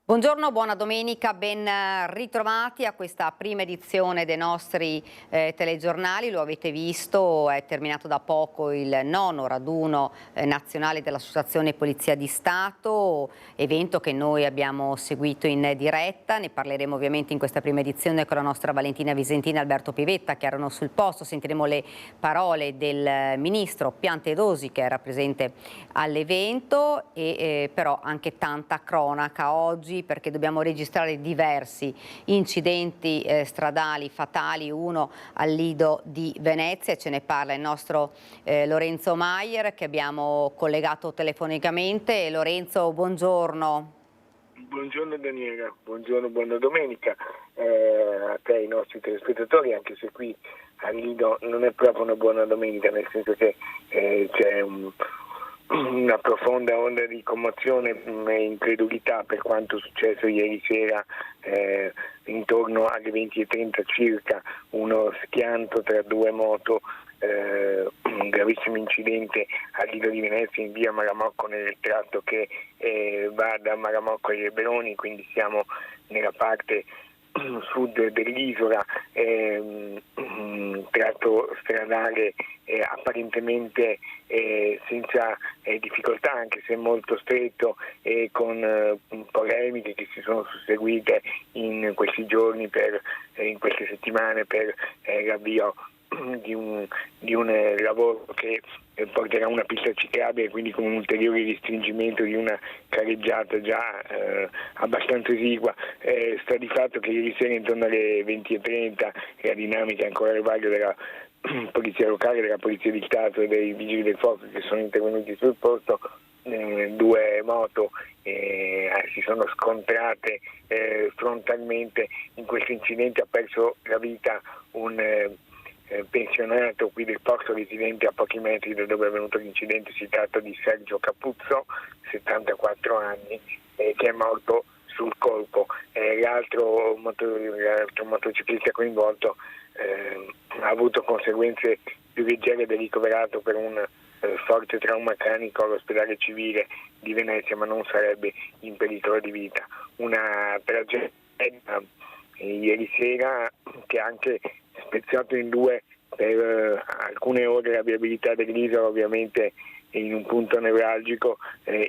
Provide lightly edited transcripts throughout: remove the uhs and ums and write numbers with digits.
Buongiorno, buona domenica, ben ritrovati a questa prima edizione dei nostri telegiornali. Lo avete visto, è terminato da poco il nono raduno nazionale dell'Associazione Polizia di Stato, evento che noi abbiamo seguito in diretta. Ne parleremo ovviamente in questa prima edizione con la nostra Valentina Visentina e Alberto Pivetta, che erano sul posto. Sentiremo le parole del ministro Piantedosi, che era presente all'evento, e però anche tanta cronaca oggi, perché dobbiamo registrare diversi incidenti stradali fatali, uno al Lido di Venezia. Ce ne parla il nostro Lorenzo Maier, che abbiamo collegato telefonicamente. Lorenzo, buongiorno. Buongiorno Daniela, buongiorno, buona domenica a te e ai nostri telespettatori, anche se qui al Lido non è proprio una buona domenica, nel senso che c'è una profonda onda di commozione e incredulità per quanto successo ieri sera intorno alle 20:30 circa, uno schianto tra due moto, un gravissimo incidente al Lido di Venezia in via Malamocco, nel tratto che va da Malamocco ai Reberoni, quindi siamo nella parte sud dell'isola, tratto stradale apparentemente senza difficoltà, anche se molto stretto, e con polemiche che si sono susseguite in questi giorni, in queste settimane, per l'avvio di un lavoro che porterà una pista ciclabile, quindi con un ulteriore restringimento di una careggiata già abbastanza esigua. Sta di fatto che ieri sera intorno alle 20:30 la dinamica è ancora al vaglio della Polizia Locale, della Polizia di Stato e dei Vigili del Fuoco che sono intervenuti sul posto. Due moto si sono scontrate frontalmente. In questo incidente ha perso la vita un pensionato qui del posto, residente a pochi metri da dove è avvenuto l'incidente. Si tratta di Sergio Capuzzo, 74 anni, che è morto sul colpo. L'altro motociclista coinvolto ha avuto conseguenze più leggere ed è ricoverato per un forte trauma cranico all'ospedale civile di Venezia, ma non sarebbe in pericolo di vita. Una tragedia ieri sera che ha anche spezzato in due per alcune ore la viabilità dell'isola, ovviamente in un punto nevralgico,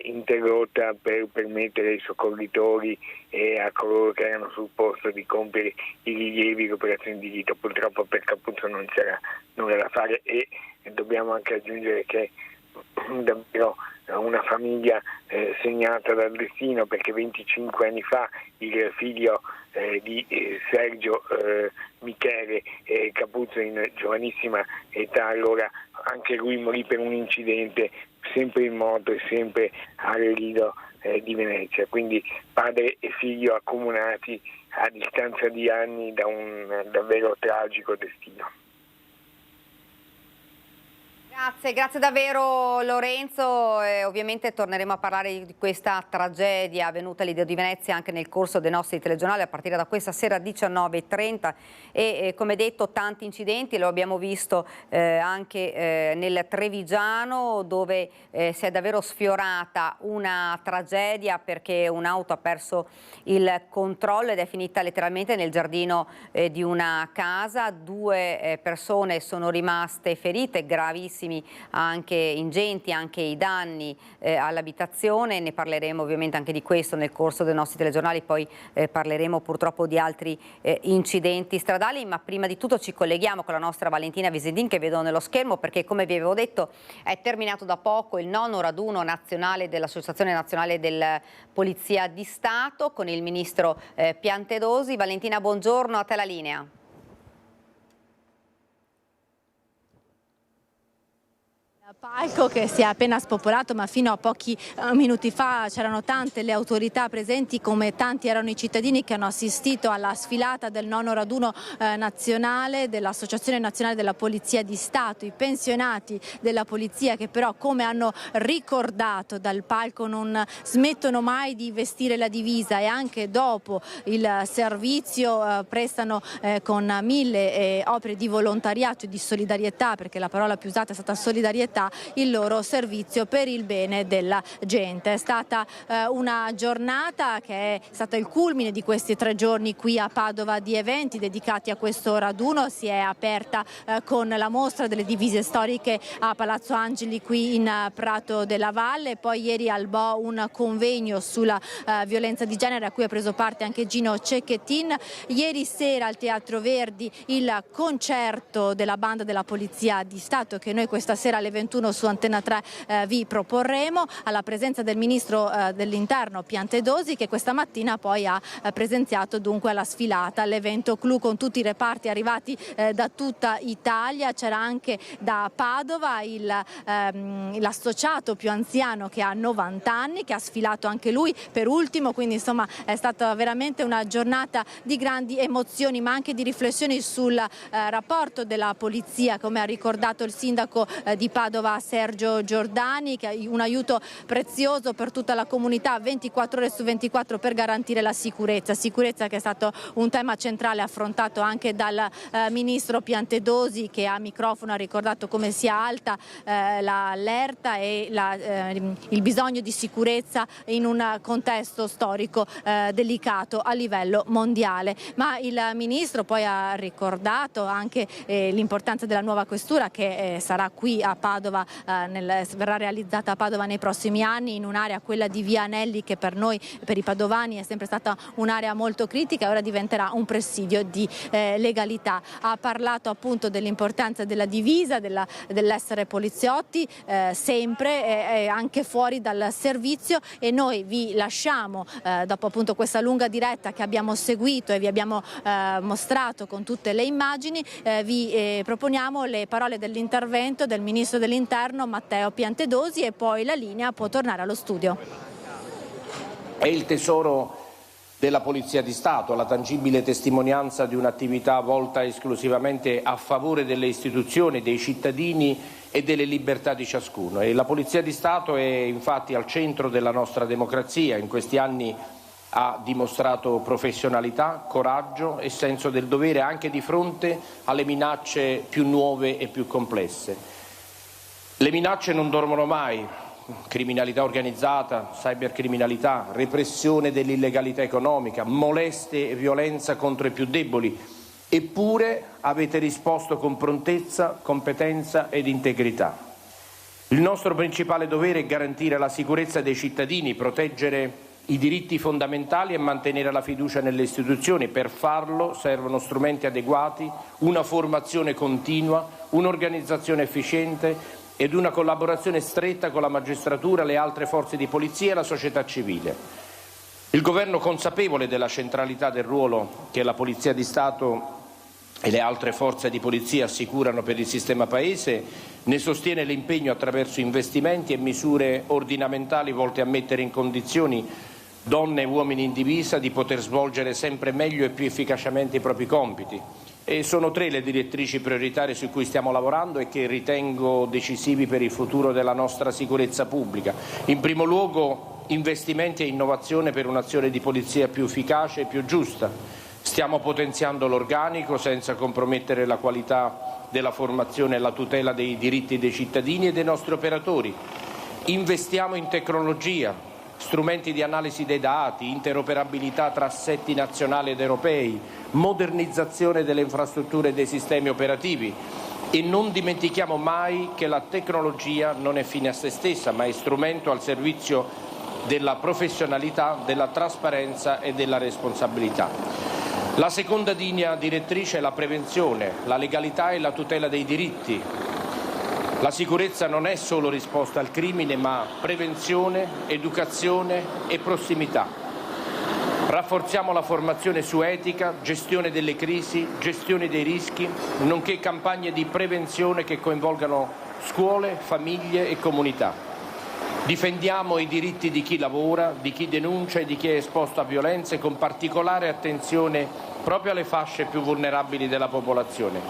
interrotta per permettere ai soccorritori e a coloro che erano sul posto di compiere i rilievi, le operazioni di rito. Purtroppo per Capuzzo non c'era nulla da fare, e dobbiamo anche aggiungere che davvero una famiglia segnata dal destino, perché 25 anni fa il figlio di Sergio Michele Capuzzo, in giovanissima età, allora anche lui morì per un incidente sempre in moto e sempre al Lido di Venezia. Quindi padre e figlio accomunati a distanza di anni da un davvero tragico destino. Grazie davvero Lorenzo. Ovviamente torneremo a parlare di questa tragedia avvenuta al Lido di Venezia anche nel corso dei nostri telegiornali a partire da questa sera 19:30, e come detto tanti incidenti, lo abbiamo visto anche nel Trevigiano, dove si è davvero sfiorata una tragedia perché un'auto ha perso il controllo ed è finita letteralmente nel giardino di una casa. Due persone sono rimaste ferite, gravissimi, anche ingenti anche i danni all'abitazione. Ne parleremo ovviamente anche di questo nel corso dei nostri telegiornali, poi parleremo purtroppo di altri incidenti stradali, ma prima di tutto ci colleghiamo con la nostra Valentina Visentin, che vedo nello schermo, perché come vi avevo detto è terminato da poco il nono raduno nazionale dell'Associazione Nazionale del Polizia di Stato con il ministro Piantedosi. Valentina, buongiorno, a te la linea. Palco che si è appena spopolato, ma fino a pochi minuti fa c'erano tante le autorità presenti, come tanti erano i cittadini che hanno assistito alla sfilata del nono raduno nazionale dell'Associazione Nazionale della Polizia di Stato. I pensionati della polizia, che però, come hanno ricordato dal palco, non smettono mai di vestire la divisa, e anche dopo il servizio prestano con 1000 opere di volontariato e di solidarietà, perché la parola più usata è stata solidarietà, migliorerà il loro servizio per il bene della gente. È stata una giornata che è stata il culmine di questi 3 giorni qui a Padova di eventi dedicati a questo raduno. Si è aperta con la mostra delle divise storiche a Palazzo Angeli qui in Prato della Valle, poi ieri al Bo un convegno sulla violenza di genere a cui ha preso parte anche Gino Cecchettin. Ieri sera al Teatro Verdi il concerto della banda della Polizia di Stato che noi questa sera alle 21 su Antenna 3 vi proporremo, alla presenza del Ministro dell'Interno Piantedosi, che questa mattina poi ha presenziato dunque alla sfilata, all'evento clou con tutti i reparti arrivati da tutta Italia. C'era anche da Padova l'associato più anziano che ha 90 anni, che ha sfilato anche lui per ultimo, quindi insomma è stata veramente una giornata di grandi emozioni ma anche di riflessioni sul rapporto della polizia, come ha ricordato il sindaco di Padova Sergio Giordani, che è un aiuto prezioso per tutta la comunità 24 ore su 24 per garantire la sicurezza che è stato un tema centrale affrontato anche dal ministro Piantedosi, che a microfono ha ricordato come sia alta l'allerta e il bisogno di sicurezza in un contesto storico delicato a livello mondiale. Ma il ministro poi ha ricordato anche l'importanza della nuova questura che sarà qui a Padova, verrà realizzata a Padova nei prossimi anni, in un'area, quella di Via Anelli, che per noi, per i padovani, è sempre stata un'area molto critica e ora diventerà un presidio di legalità. Ha parlato appunto dell'importanza della divisa, dell'essere poliziotti sempre anche fuori dal servizio, e noi vi lasciamo dopo appunto questa lunga diretta che abbiamo seguito e vi abbiamo mostrato con tutte le immagini, vi proponiamo le parole dell'intervento del Ministro dell'Interno Matteo Piantedosi e poi la linea può tornare allo studio. È il tesoro della Polizia di Stato, la tangibile testimonianza di un'attività volta esclusivamente a favore delle istituzioni, dei cittadini e delle libertà di ciascuno. E la Polizia di Stato è infatti al centro della nostra democrazia. In questi anni ha dimostrato professionalità, coraggio e senso del dovere anche di fronte alle minacce più nuove e più complesse. Le minacce non dormono mai: criminalità organizzata, cybercriminalità, repressione dell'illegalità economica, molestie e violenza contro i più deboli. Eppure avete risposto con prontezza, competenza ed integrità. Il nostro principale dovere è garantire la sicurezza dei cittadini, proteggere i diritti fondamentali e mantenere la fiducia nelle istituzioni. Per farlo servono strumenti adeguati, una formazione continua, un'organizzazione efficiente ed una collaborazione stretta con la magistratura, le altre forze di polizia e la società civile. Il Governo, consapevole della centralità del ruolo che la Polizia di Stato e le altre forze di polizia assicurano per il sistema Paese, ne sostiene l'impegno attraverso investimenti e misure ordinamentali volte a mettere in condizioni donne e uomini in divisa di poter svolgere sempre meglio e più efficacemente i propri compiti. E sono 3 le direttrici prioritarie su cui stiamo lavorando e che ritengo decisivi per il futuro della nostra sicurezza pubblica. In primo luogo, investimenti e innovazione per un'azione di polizia più efficace e più giusta. Stiamo potenziando l'organico senza compromettere la qualità della formazione e la tutela dei diritti dei cittadini e dei nostri operatori. Investiamo in tecnologia, strumenti di analisi dei dati, interoperabilità tra assetti nazionali ed europei, modernizzazione delle infrastrutture e dei sistemi operativi. E non dimentichiamo mai che la tecnologia non è fine a se stessa, ma è strumento al servizio della professionalità, della trasparenza e della responsabilità. La seconda linea direttrice è la prevenzione, la legalità e la tutela dei diritti. La sicurezza non è solo risposta al crimine, ma prevenzione, educazione e prossimità. Rafforziamo la formazione su etica, gestione delle crisi, gestione dei rischi, nonché campagne di prevenzione che coinvolgano scuole, famiglie e comunità. Difendiamo i diritti di chi lavora, di chi denuncia e di chi è esposto a violenze, con particolare attenzione proprio alle fasce più vulnerabili della popolazione.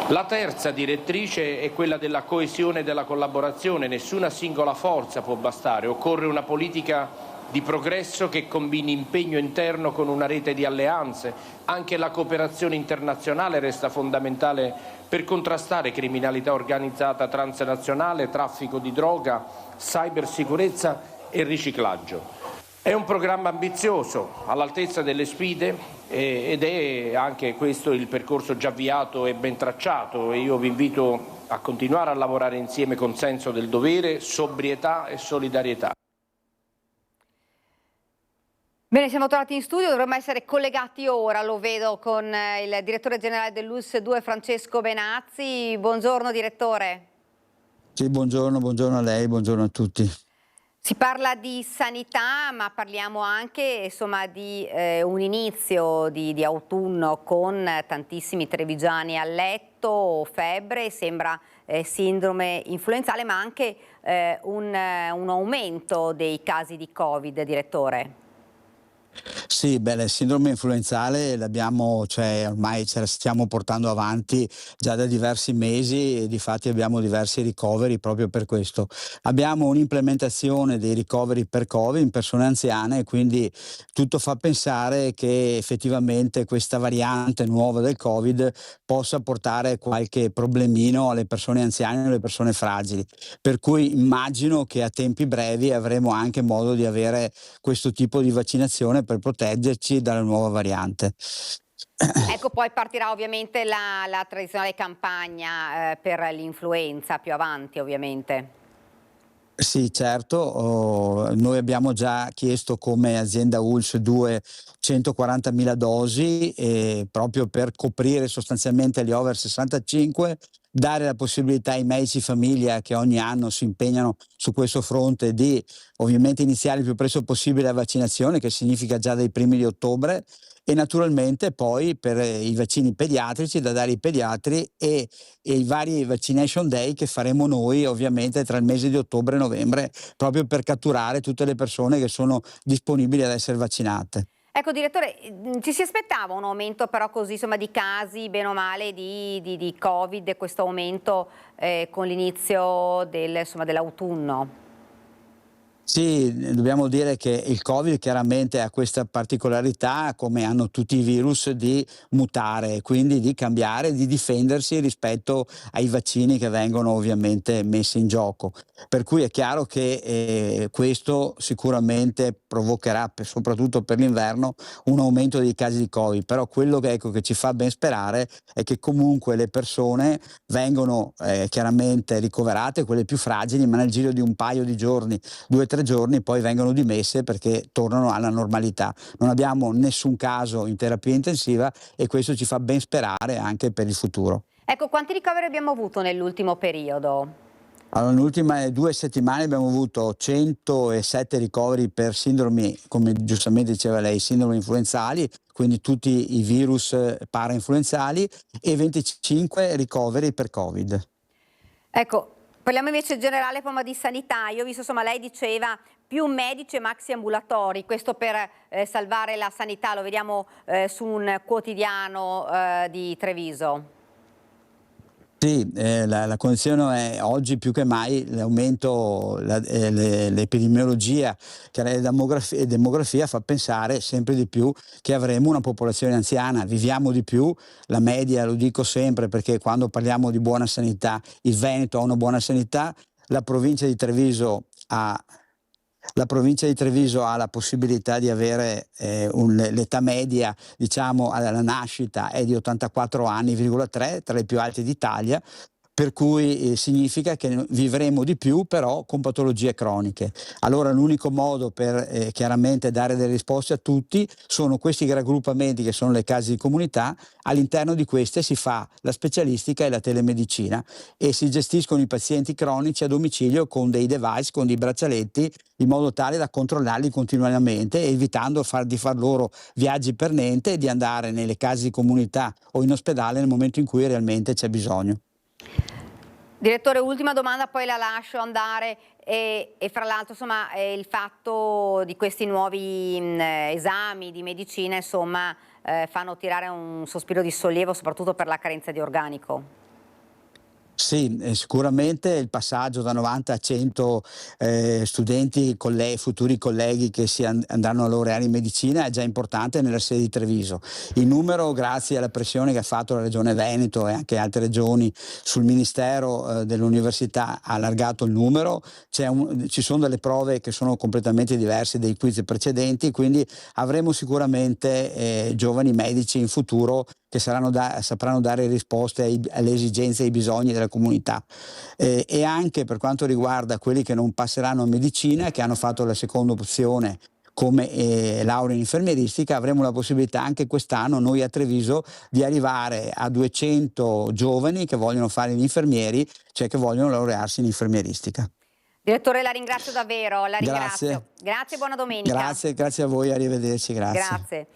La terza direttrice è quella della coesione e della collaborazione. Nessuna singola forza può bastare, occorre una politica di progresso che combini impegno interno con una rete di alleanze. Anche la cooperazione internazionale resta fondamentale per contrastare criminalità organizzata transnazionale, traffico di droga, cybersicurezza e riciclaggio. È un programma ambizioso, all'altezza delle sfide ed è anche questo il percorso già avviato e ben tracciato, e io vi invito a continuare a lavorare insieme con senso del dovere, sobrietà e solidarietà. Bene, siamo tornati in studio, dovremmo essere collegati ora, lo vedo, con il direttore generale dell'ULSS 2 Francesco Benazzi. Buongiorno direttore. Sì, buongiorno a lei, buongiorno a tutti. Si parla di sanità, ma parliamo anche insomma, di un inizio di autunno con tantissimi trevigiani a letto, febbre, sembra sindrome influenzale, ma anche un aumento dei casi di Covid, direttore. Sì, beh, la sindrome influenzale l'abbiamo, ormai ce la stiamo portando avanti già da diversi mesi e difatti abbiamo diversi ricoveri proprio per questo. Abbiamo un'implementazione dei ricoveri per Covid in persone anziane, quindi tutto fa pensare che effettivamente questa variante nuova del Covid possa portare qualche problemino alle persone anziane e alle persone fragili. Per cui immagino che a tempi brevi avremo anche modo di avere questo tipo di vaccinazione per proteggerci dalla nuova variante. Ecco, poi partirà ovviamente la tradizionale campagna per l'influenza più avanti, ovviamente. Sì, certo, noi abbiamo già chiesto come azienda ULSS 2 140.000 dosi proprio per coprire sostanzialmente gli over 65, dare la possibilità ai medici famiglia che ogni anno si impegnano su questo fronte di ovviamente iniziare il più presto possibile la vaccinazione, che significa già dai primi di ottobre, e naturalmente poi per i vaccini pediatrici da dare ai pediatri e i vari vaccination day che faremo noi ovviamente tra il mese di ottobre e novembre, proprio per catturare tutte le persone che sono disponibili ad essere vaccinate. Ecco direttore, ci si aspettava un aumento però così insomma di casi bene o male di Covid, questo aumento con l'inizio dell'autunno? Sì, dobbiamo dire che il Covid chiaramente ha questa particolarità, come hanno tutti i virus, di mutare, quindi di cambiare, di difendersi rispetto ai vaccini che vengono ovviamente messi in gioco. Per cui è chiaro che questo sicuramente provocherà, soprattutto per l'inverno, un aumento dei casi di Covid, però quello che ci fa ben sperare è che comunque le persone vengono chiaramente ricoverate, quelle più fragili, ma nel giro di un paio di giorni, 2 o 3 giorni poi vengono dimesse perché tornano alla normalità. Non abbiamo nessun caso in terapia intensiva e questo ci fa ben sperare anche per il futuro. Ecco, quanti ricoveri abbiamo avuto nell'ultimo periodo? Allora, nelle ultime 2 settimane abbiamo avuto 107 ricoveri per sindromi, come giustamente diceva lei, sindromi influenzali, quindi tutti i virus parainfluenzali, e 25 ricoveri per Covid. Ecco, parliamo invece in generale di sanità. Io ho visto, insomma, lei diceva più medici e maxi ambulatori, questo per salvare la sanità, lo vediamo su un quotidiano di Treviso. Sì, la condizione è oggi più che mai l'aumento, l'epidemiologia, che è la demografia fa pensare sempre di più che avremo una popolazione anziana, viviamo di più, la media, lo dico sempre perché quando parliamo di buona sanità, il Veneto ha una buona sanità, la provincia di Treviso ha la possibilità di avere l'età media, diciamo, alla nascita è di 84 anni,3, tra le più alte d'Italia, per cui significa che vivremo di più però con patologie croniche. Allora l'unico modo per chiaramente dare delle risposte a tutti sono questi raggruppamenti che sono le case di comunità, all'interno di queste si fa la specialistica e la telemedicina e si gestiscono i pazienti cronici a domicilio con dei device, con dei braccialetti, in modo tale da controllarli continuamente, evitando di far loro viaggi per niente e di andare nelle case di comunità o in ospedale nel momento in cui realmente c'è bisogno. Direttore, ultima domanda, poi la lascio andare e fra l'altro insomma il fatto di questi nuovi esami di medicina insomma fanno tirare un sospiro di sollievo soprattutto per la carenza di organico. Sì, sicuramente il passaggio da 90 a 100 studenti, futuri colleghi che andranno a laureare in medicina è già importante nella sede di Treviso. Il numero, grazie alla pressione che ha fatto la Regione Veneto e anche altre regioni sul Ministero dell'Università, ha allargato il numero. Ci sono delle prove che sono completamente diverse dai quiz precedenti, quindi avremo sicuramente giovani medici in futuro che sapranno dare risposte alle esigenze e ai bisogni della comunità. E anche per quanto riguarda quelli che non passeranno a medicina, che hanno fatto la seconda opzione come laurea in infermieristica, avremo la possibilità anche quest'anno noi a Treviso di arrivare a 200 giovani che vogliono fare gli infermieri, cioè che vogliono laurearsi in infermieristica. Direttore, la ringrazio davvero, la ringrazio. Grazie. Grazie, buona domenica. Grazie a voi, arrivederci, Grazie.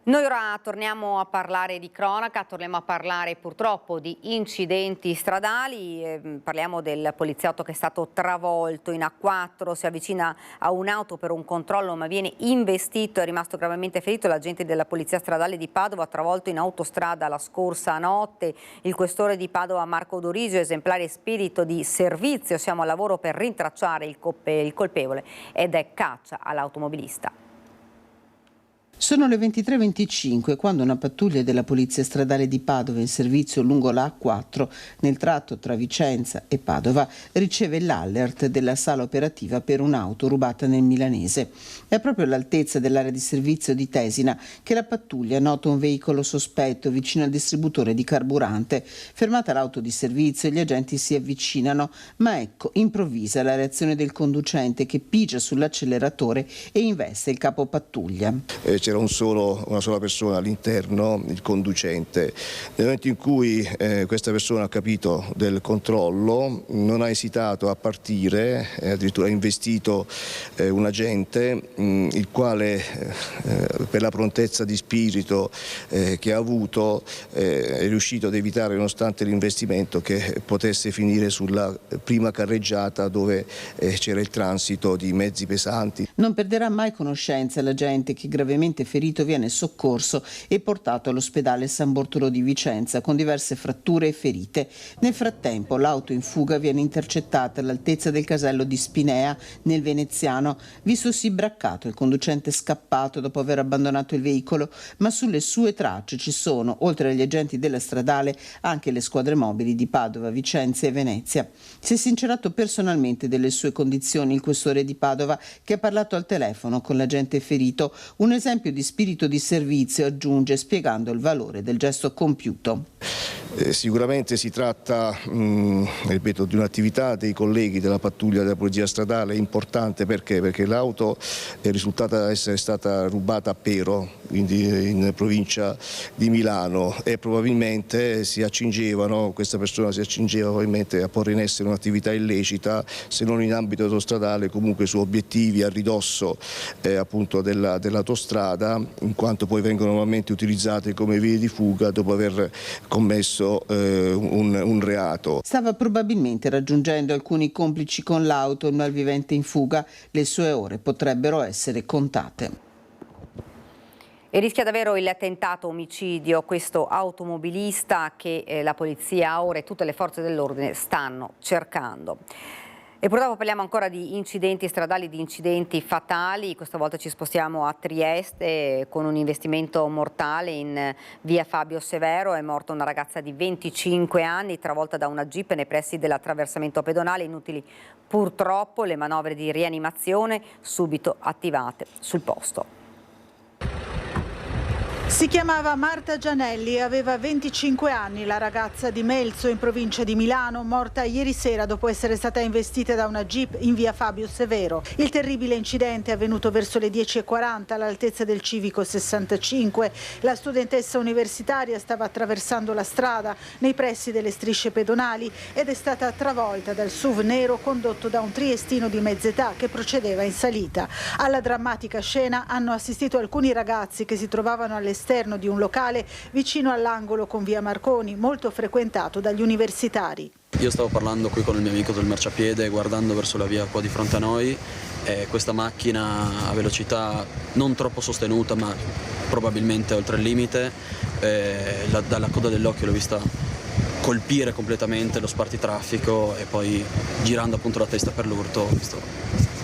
Noi ora torniamo a parlare di cronaca, torniamo a parlare purtroppo di incidenti stradali, parliamo del poliziotto che è stato travolto in A4, si avvicina a un'auto per un controllo ma viene investito, è rimasto gravemente ferito l'agente della Polizia Stradale di Padova, travolto in autostrada la scorsa notte. Il questore di Padova Marco Dorisio, esemplare spirito di servizio, siamo al lavoro per rintracciare il colpevole ed è caccia all'automobilista. Sono le 23:25 quando una pattuglia della Polizia Stradale di Padova in servizio lungo la A4 nel tratto tra Vicenza e Padova riceve l'allert della sala operativa per un'auto rubata nel milanese. È proprio all'altezza dell'area di servizio di Tesina che la pattuglia nota un veicolo sospetto vicino al distributore di carburante. Fermata l'auto di servizio, gli agenti si avvicinano, ma ecco, improvvisa la reazione del conducente che pigia sull'acceleratore e investe il capo pattuglia. C'era una sola persona all'interno, il conducente. Nel momento in cui questa persona ha capito del controllo, non ha esitato a partire, addirittura ha investito un agente, il quale per la prontezza di spirito che ha avuto è riuscito ad evitare, nonostante l'investimento, che potesse finire sulla prima carreggiata dove c'era il transito di mezzi pesanti. Non perderà mai conoscenza l'agente che gravemente ferito viene soccorso e portato all'ospedale San Bortolo di Vicenza con diverse fratture e ferite. Nel frattempo l'auto in fuga viene intercettata all'altezza del casello di Spinea nel Veneziano. Vistosi braccato, il conducente è scappato dopo aver abbandonato il veicolo, ma sulle sue tracce ci sono, oltre agli agenti della stradale, anche le squadre mobili di Padova, Vicenza e Venezia. Si è sincerato personalmente delle sue condizioni il questore di Padova, che ha parlato al telefono con l'agente ferito. Un esempio di spirito di servizio, aggiunge, spiegando il valore del gesto compiuto. Sicuramente si tratta, ripeto, di un'attività dei colleghi della pattuglia della Polizia Stradale importante. Perché l'auto è risultata essere stata rubata a Pero, quindi in provincia di Milano, e probabilmente questa persona si accingeva probabilmente a porre in essere un'attività illecita, se non in ambito autostradale, comunque su obiettivi a ridosso appunto dell'autostrada, in quanto poi vengono normalmente utilizzate come vie di fuga dopo aver commesso un reato. Stava probabilmente raggiungendo alcuni complici con l'auto, il malvivente in fuga. Le sue ore potrebbero essere contate. E rischia davvero il tentato omicidio questo automobilista che la polizia ora e tutte le forze dell'ordine stanno cercando. E purtroppo parliamo ancora di incidenti stradali, di incidenti fatali. Questa volta ci spostiamo a Trieste con un investimento mortale in via Fabio Severo. È morta una ragazza di 25 anni travolta da una jeep nei pressi dell'attraversamento pedonale. Inutili purtroppo le manovre di rianimazione subito attivate sul posto. Si chiamava Marta Gianelli e aveva 25 anni, la ragazza di Melzo in provincia di Milano, morta ieri sera dopo essere stata investita da una jeep in via Fabio Severo. Il terribile incidente è avvenuto verso le 10:40 all'altezza del civico 65. La studentessa universitaria stava attraversando la strada nei pressi delle strisce pedonali ed è stata travolta dal SUV nero condotto da un triestino di mezza età che procedeva in salita. Alla drammatica scena hanno assistito alcuni ragazzi che si trovavano all'esterno di un locale vicino all'angolo con via Marconi, molto frequentato dagli universitari. Io stavo parlando qui con il mio amico del marciapiede, guardando verso la via qua di fronte a noi, e questa macchina a velocità non troppo sostenuta ma probabilmente oltre il limite, dalla coda dell'occhio l'ho vista colpire completamente lo spartitraffico e poi girando appunto la testa per l'urto ho visto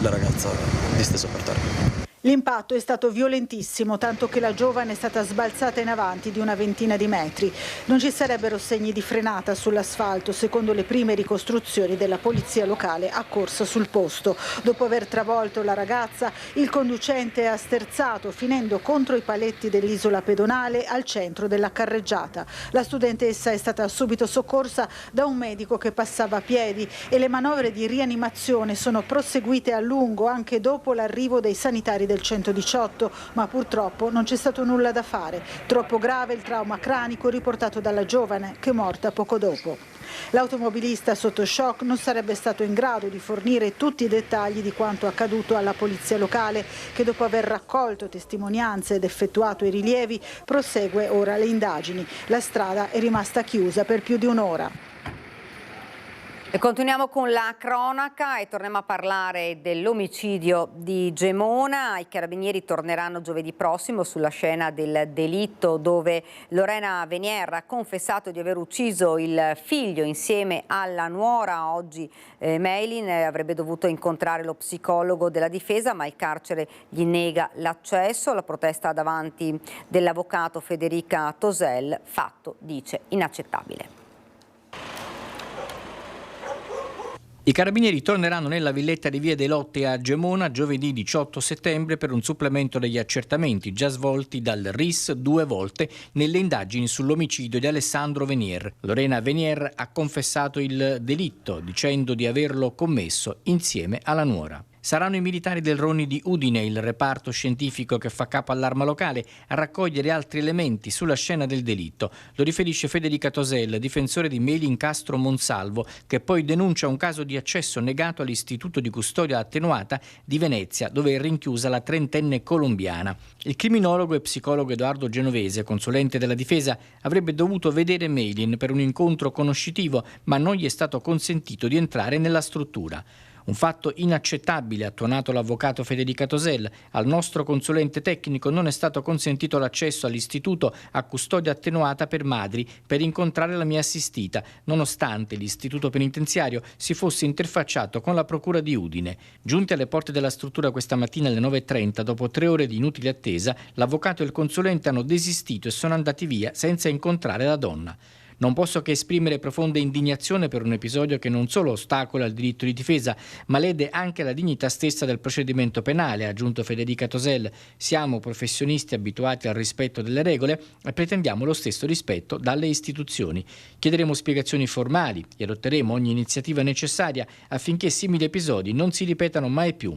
la ragazza distesa per terra. L'impatto è stato violentissimo, tanto che la giovane è stata sbalzata in avanti di una ventina di metri. Non ci sarebbero segni di frenata sull'asfalto, secondo le prime ricostruzioni della polizia locale accorsa sul posto. Dopo aver travolto la ragazza, il conducente ha sterzato, finendo contro i paletti dell'isola pedonale al centro della carreggiata. La studentessa è stata subito soccorsa da un medico che passava a piedi e le manovre di rianimazione sono proseguite a lungo anche dopo l'arrivo dei sanitari del 118, ma purtroppo non c'è stato nulla da fare. Troppo grave il trauma cranico riportato dalla giovane, che è morta poco dopo. L'automobilista sotto shock non sarebbe stato in grado di fornire tutti i dettagli di quanto accaduto alla polizia locale, che dopo aver raccolto testimonianze ed effettuato i rilievi prosegue ora le indagini. La strada è rimasta chiusa per più di un'ora. E continuiamo con la cronaca e torniamo a parlare dell'omicidio di Gemona. I carabinieri torneranno giovedì prossimo sulla scena del delitto dove Lorena Venier ha confessato di aver ucciso il figlio insieme alla nuora. Oggi Meilin avrebbe dovuto incontrare lo psicologo della difesa, ma il carcere gli nega l'accesso. La protesta davanti dell'avvocato Federica Tosel, fatto, dice, inaccettabile. I carabinieri torneranno nella villetta di Via dei Lotti a Gemona giovedì 18 settembre per un supplemento degli accertamenti già svolti dal RIS 2 volte nelle indagini sull'omicidio di Alessandro Venier. Lorena Venier ha confessato il delitto dicendo di averlo commesso insieme alla nuora. Saranno i militari del RONI di Udine, il reparto scientifico che fa capo all'arma locale, a raccogliere altri elementi sulla scena del delitto. Lo riferisce Federica Tosel, difensore di Meilin Castro Monsalvo, che poi denuncia un caso di accesso negato all'Istituto di Custodia Attenuata di Venezia, dove è rinchiusa la 30enne colombiana. Il criminologo e psicologo Edoardo Genovese, consulente della difesa, avrebbe dovuto vedere Meilin per un incontro conoscitivo, ma non gli è stato consentito di entrare nella struttura. Un fatto inaccettabile, ha tuonato l'avvocato Federica Tosel. Al nostro consulente tecnico non è stato consentito l'accesso all'istituto a custodia attenuata per madri per incontrare la mia assistita, nonostante l'istituto penitenziario si fosse interfacciato con la procura di Udine. Giunti alle porte della struttura questa mattina alle 9:30, dopo 3 ore di inutile attesa, l'avvocato e il consulente hanno desistito e sono andati via senza incontrare la donna. Non posso che esprimere profonda indignazione per un episodio che non solo ostacola il diritto di difesa, ma lede anche la dignità stessa del procedimento penale, ha aggiunto Federica Tosel. Siamo professionisti abituati al rispetto delle regole e pretendiamo lo stesso rispetto dalle istituzioni. Chiederemo spiegazioni formali e adotteremo ogni iniziativa necessaria affinché simili episodi non si ripetano mai più.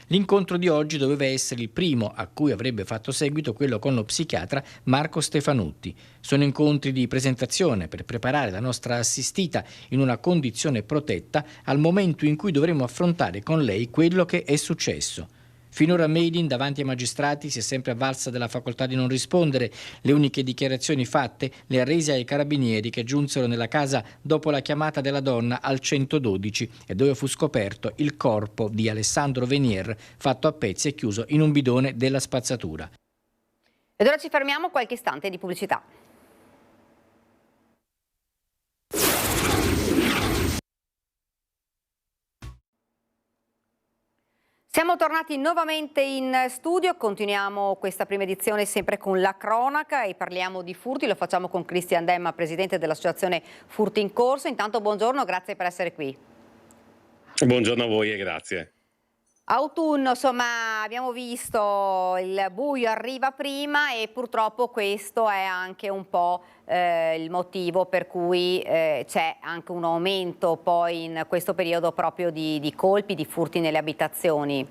L'incontro di oggi doveva essere il primo a cui avrebbe fatto seguito quello con lo psichiatra Marco Stefanutti. Sono incontri di presentazione per preparare la nostra assistita in una condizione protetta al momento in cui dovremo affrontare con lei quello che è successo. Finora Meilin davanti ai magistrati si è sempre avvalsa della facoltà di non rispondere. Le uniche dichiarazioni fatte le ha rese ai carabinieri che giunsero nella casa dopo la chiamata della donna al 112 e dove fu scoperto il corpo di Alessandro Venier fatto a pezzi e chiuso in un bidone della spazzatura. Ed ora ci fermiamo, qualche istante di pubblicità. Siamo tornati nuovamente in studio, continuiamo questa prima edizione sempre con la cronaca e parliamo di furti, lo facciamo con Cristian Demma, presidente dell'associazione Furti in Corso. Intanto buongiorno, grazie per essere qui. Buongiorno a voi e grazie. Autunno, insomma, abbiamo visto il buio arriva prima e purtroppo questo è anche un po' il motivo per cui c'è anche un aumento poi in questo periodo proprio di colpi, di furti nelle abitazioni.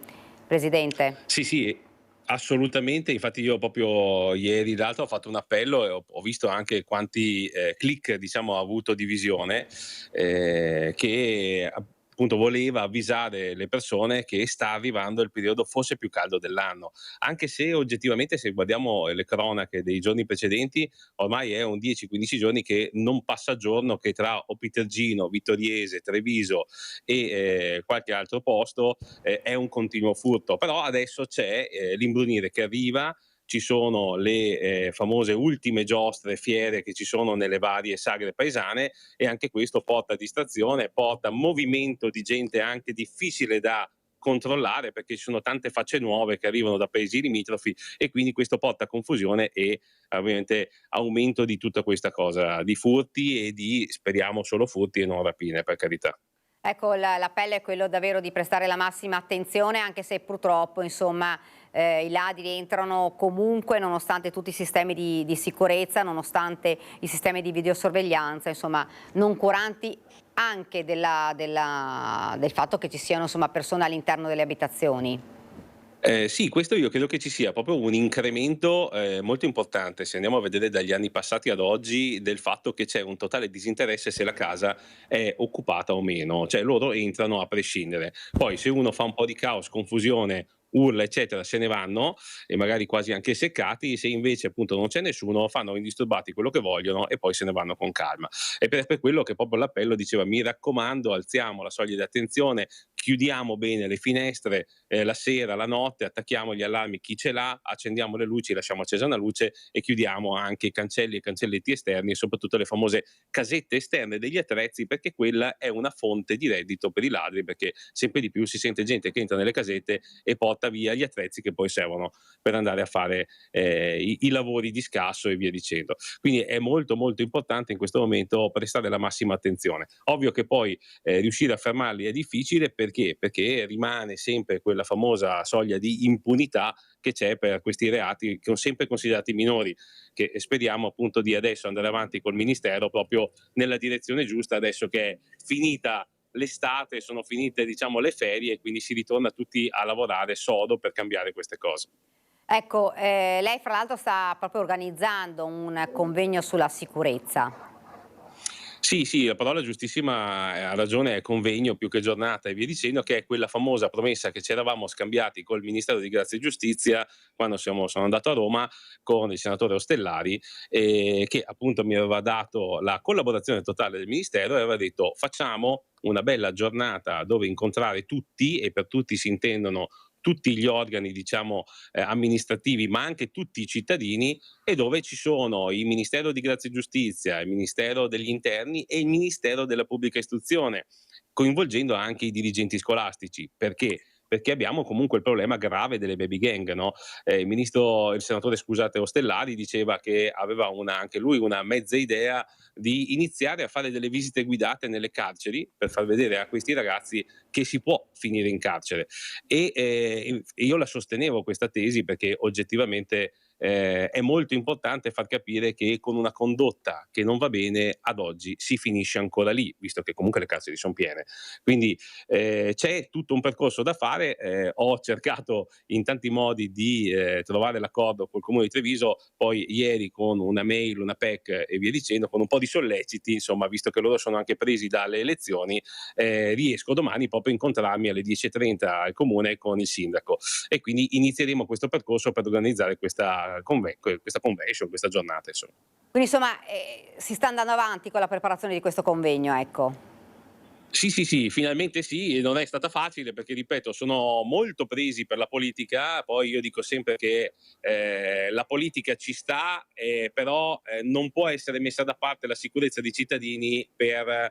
Presidente. Sì, assolutamente. Infatti io proprio ieri l'altro ho fatto un appello e ho visto anche quanti click diciamo ha avuto divisione che appunto voleva avvisare le persone che sta arrivando il periodo forse più caldo dell'anno, anche se oggettivamente se guardiamo le cronache dei giorni precedenti ormai è un 10-15 giorni che non passa giorno che tra Opitergino, Vittoriese, Treviso e qualche altro posto è un continuo furto, però adesso c'è l'imbrunire che arriva. ci sono le famose ultime giostre, fiere che ci sono nelle varie sagre paesane, e anche questo porta a distrazione, porta a movimento di gente anche difficile da controllare, perché ci sono tante facce nuove che arrivano da paesi limitrofi, e quindi questo porta a confusione e ovviamente aumento di tutta questa cosa di furti e di, speriamo, solo furti e non rapine, per carità. Ecco, l'appello è quello davvero di prestare la massima attenzione, anche se purtroppo insomma i ladri entrano comunque nonostante tutti i sistemi di sicurezza, nonostante i sistemi di videosorveglianza, insomma non curanti anche del fatto che ci siano insomma persone all'interno delle abitazioni. Sì, questo io credo che ci sia proprio un incremento molto importante, se andiamo a vedere dagli anni passati ad oggi, del fatto che c'è un totale disinteresse se la casa è occupata o meno, cioè loro entrano a prescindere. Poi se uno fa un po' di caos, confusione, urla eccetera, se ne vanno, e magari quasi anche seccati. Se invece appunto non c'è nessuno, fanno indisturbati quello che vogliono e poi se ne vanno con calma. E per quello che proprio l'appello diceva: mi raccomando, alziamo la soglia di attenzione, chiudiamo bene le finestre la sera, la notte, attacchiamo gli allarmi chi ce l'ha, accendiamo le luci, lasciamo accesa una luce e chiudiamo anche i cancelli e cancelletti esterni, e soprattutto le famose casette esterne degli attrezzi, perché quella è una fonte di reddito per i ladri, perché sempre di più si sente gente che entra nelle casette e porta via gli attrezzi che poi servono per andare a fare i lavori di scasso e via dicendo. Quindi è molto molto importante in questo momento prestare la massima attenzione. Ovvio che poi riuscire a fermarli è difficile, perché rimane sempre quella famosa soglia di impunità che c'è per questi reati, che sono sempre considerati minori, che speriamo appunto di adesso andare avanti col Ministero proprio nella direzione giusta, adesso che è finita l'estate, sono finite diciamo le ferie, quindi si ritorna tutti a lavorare sodo per cambiare queste cose. Ecco, lei fra l'altro sta proprio organizzando un convegno sulla sicurezza. Sì, la parola giustissima, ha ragione, è convegno più che giornata e via dicendo, che è quella famosa promessa che ci eravamo scambiati col Ministero di Grazia e Giustizia quando sono andato a Roma con il senatore Ostellari, che appunto mi aveva dato la collaborazione totale del Ministero e aveva detto: facciamo una bella giornata dove incontrare tutti, e per tutti si intendono tutti gli organi diciamo amministrativi, ma anche tutti i cittadini, e dove ci sono il Ministero di Grazia e Giustizia, il Ministero degli Interni e il Ministero della Pubblica Istruzione, coinvolgendo anche i dirigenti scolastici. Perché? Perché abbiamo comunque il problema grave delle baby gang, no? Il senatore Ostellari diceva che aveva anche lui una mezza idea di iniziare a fare delle visite guidate nelle carceri per far vedere a questi ragazzi che si può finire in carcere. E io la sostenevo questa tesi, perché oggettivamente è molto importante far capire che con una condotta che non va bene ad oggi si finisce ancora lì, visto che comunque le carceri sono piene. Quindi c'è tutto un percorso da fare. Ho cercato in tanti modi di trovare l'accordo col Comune di Treviso, poi ieri con una mail, una PEC e via dicendo, con un po' di solleciti, insomma, visto che loro sono anche presi dalle elezioni, riesco domani proprio a incontrarmi alle 10:30 al Comune con il sindaco, e quindi inizieremo questo percorso per organizzare questa convention, questa giornata, insomma. Quindi insomma si sta andando avanti con la preparazione di questo convegno, ecco. Sì, finalmente sì, e non è stata facile perché, ripeto, sono molto presi per la politica. Poi io dico sempre che la politica ci sta, però non può essere messa da parte la sicurezza dei cittadini per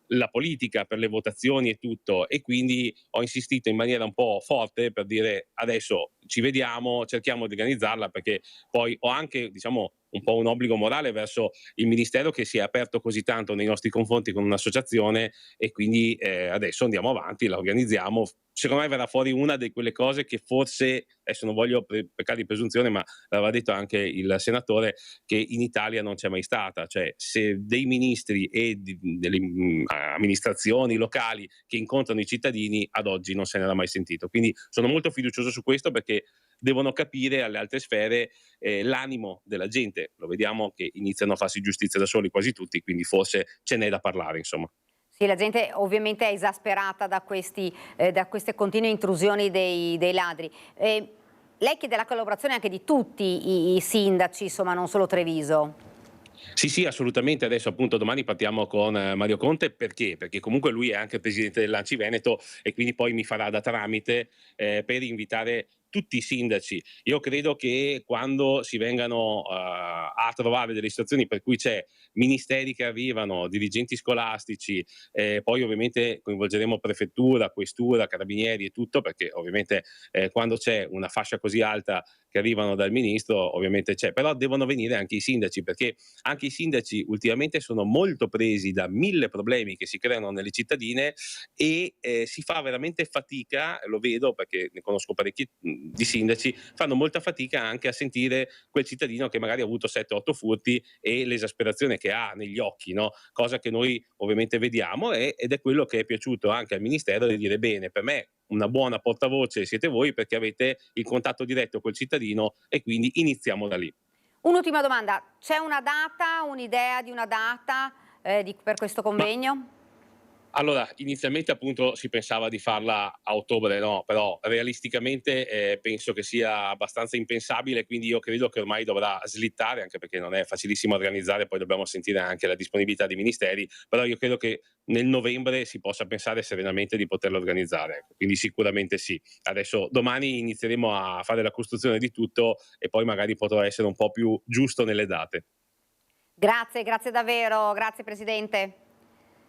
la politica, per le votazioni e tutto, e quindi ho insistito in maniera un po' forte per dire: adesso ci vediamo, cerchiamo di organizzarla, perché poi ho anche diciamo un po' un obbligo morale verso il Ministero, che si è aperto così tanto nei nostri confronti con un'associazione, e quindi adesso andiamo avanti, la organizziamo. Secondo me verrà fuori una di quelle cose che forse, adesso non voglio peccare di presunzione, ma l'aveva detto anche il senatore, che in Italia non c'è mai stata. Cioè, se dei ministri e delle amministrazioni locali che incontrano i cittadini, ad oggi non se n'era mai sentito. Quindi sono molto fiducioso su questo, perché devono capire alle altre sfere l'animo della gente. Lo vediamo che iniziano a farsi giustizia da soli quasi tutti, quindi forse ce n'è da parlare, insomma. Sì, la gente ovviamente è esasperata da queste continue intrusioni dei ladri. Lei chiede la collaborazione anche di tutti i sindaci, insomma, non solo Treviso. Sì, assolutamente. Adesso appunto domani partiamo con Mario Conte, perché? Perché comunque lui è anche presidente dell'Anci Veneto, e quindi poi mi farà da tramite per invitare tutti i sindaci. Io credo che quando si vengano a trovare delle situazioni per cui c'è ministeri che arrivano, dirigenti scolastici, poi ovviamente coinvolgeremo prefettura, questura, carabinieri e tutto, perché ovviamente quando c'è una fascia così alta che arrivano dal ministro ovviamente c'è, però devono venire anche i sindaci, perché anche i sindaci ultimamente sono molto presi da 1000 problemi che si creano nelle cittadine e si fa veramente fatica, lo vedo perché ne conosco parecchi di sindaci, fanno molta fatica anche a sentire quel cittadino che magari ha avuto 7-8 furti e l'esasperazione che ha negli occhi, no? Cosa che noi ovviamente vediamo ed è quello che è piaciuto anche al Ministero, di dire bene, per me una buona portavoce siete voi perché avete il contatto diretto col cittadino e quindi iniziamo da lì. Un'ultima domanda, c'è una data, un'idea di una data per questo convegno? Allora, inizialmente appunto si pensava di farla a ottobre, no? Però realisticamente penso che sia abbastanza impensabile, quindi io credo che ormai dovrà slittare, anche perché non è facilissimo organizzare, poi dobbiamo sentire anche la disponibilità dei ministeri, però io credo che nel novembre si possa pensare serenamente di poterlo organizzare, quindi sicuramente sì. Adesso domani inizieremo a fare la costruzione di tutto e poi magari potrà essere un po' più giusto nelle date. Grazie, grazie davvero, grazie Presidente.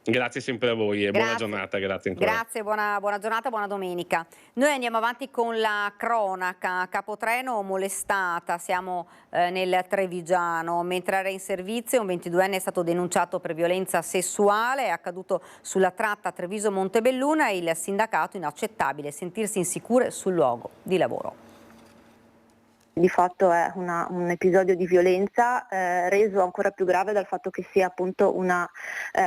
Grazie sempre a voi e buona giornata, grazie ancora. Grazie, buona giornata, buona domenica. Noi andiamo avanti con la cronaca. Capotreno molestata, siamo nel Trevigiano. Mentre era in servizio un 22enne è stato denunciato per violenza sessuale, è accaduto sulla tratta Treviso-Montebelluna e il sindacato inaccettabile sentirsi insicure sul luogo di lavoro. Di fatto è un episodio di violenza reso ancora più grave dal fatto che sia appunto una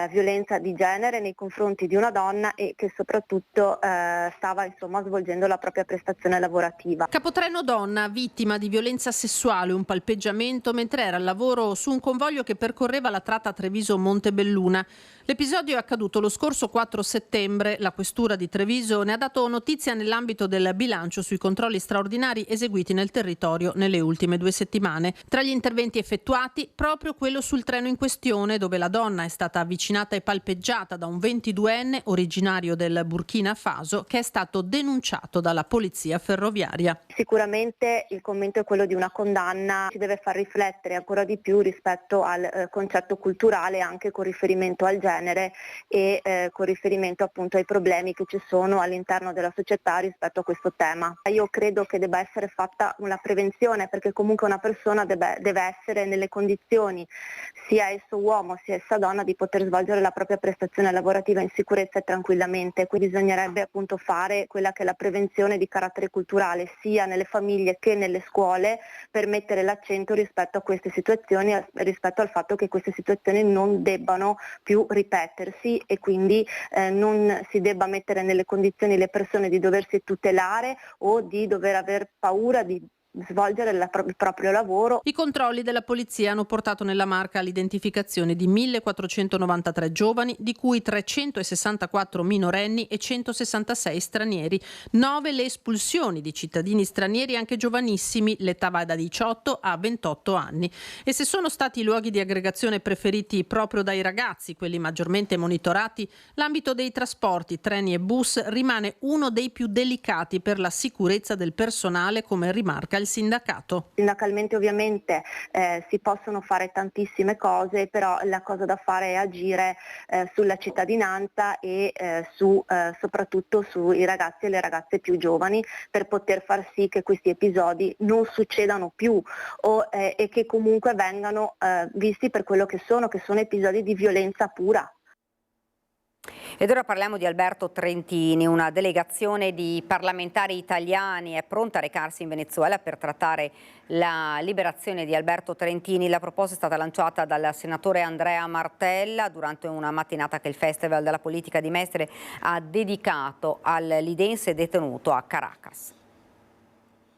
violenza di genere nei confronti di una donna e che soprattutto stava insomma svolgendo la propria prestazione lavorativa. Capotreno donna, vittima di violenza sessuale, un palpeggiamento mentre era al lavoro su un convoglio che percorreva la tratta Treviso-Montebelluna. L'episodio è accaduto lo scorso 4 settembre. La questura di Treviso ne ha dato notizia nell'ambito del bilancio sui controlli straordinari eseguiti nel territorio nelle ultime 2 settimane. Tra gli interventi effettuati, proprio quello sul treno in questione, dove la donna è stata avvicinata e palpeggiata da un 22enne originario del Burkina Faso che è stato denunciato dalla polizia ferroviaria. Sicuramente il commento è quello di una condanna, ci deve far riflettere ancora di più rispetto al concetto culturale anche con riferimento al genere e con riferimento appunto ai problemi che ci sono all'interno della società rispetto a questo tema. Io credo che debba essere fatta una prevenzione, perché comunque una persona deve essere nelle condizioni, sia esso uomo sia essa donna, di poter svolgere la propria prestazione lavorativa in sicurezza e tranquillamente. Quindi bisognerebbe appunto fare quella che è la prevenzione di carattere culturale sia nelle famiglie che nelle scuole, per mettere l'accento rispetto a queste situazioni, rispetto al fatto che queste situazioni non debbano più ripetersi e quindi non si debba mettere nelle condizioni le persone di doversi tutelare o di dover aver paura di svolgere il proprio lavoro. I controlli della polizia hanno portato nella Marca all'identificazione di 1493 giovani, di cui 364 minorenni e 166 stranieri. 9 le espulsioni di cittadini stranieri anche giovanissimi, l'età va da 18 a 28 anni. E se sono stati i luoghi di aggregazione preferiti proprio dai ragazzi, quelli maggiormente monitorati, l'ambito dei trasporti, treni e bus rimane uno dei più delicati per la sicurezza del personale, come rimarca il sindacato. Sindacalmente ovviamente si possono fare tantissime cose, però la cosa da fare è agire sulla cittadinanza e soprattutto sui ragazzi e le ragazze più giovani, per poter far sì che questi episodi non succedano più e che comunque vengano visti per quello che sono episodi di violenza pura. Ed ora parliamo di Alberto Trentini. Una delegazione di parlamentari italiani è pronta a recarsi in Venezuela per trattare la liberazione di Alberto Trentini. La proposta è stata lanciata dal senatore Andrea Martella durante una mattinata che il Festival della Politica di Mestre ha dedicato al lidense detenuto a Caracas.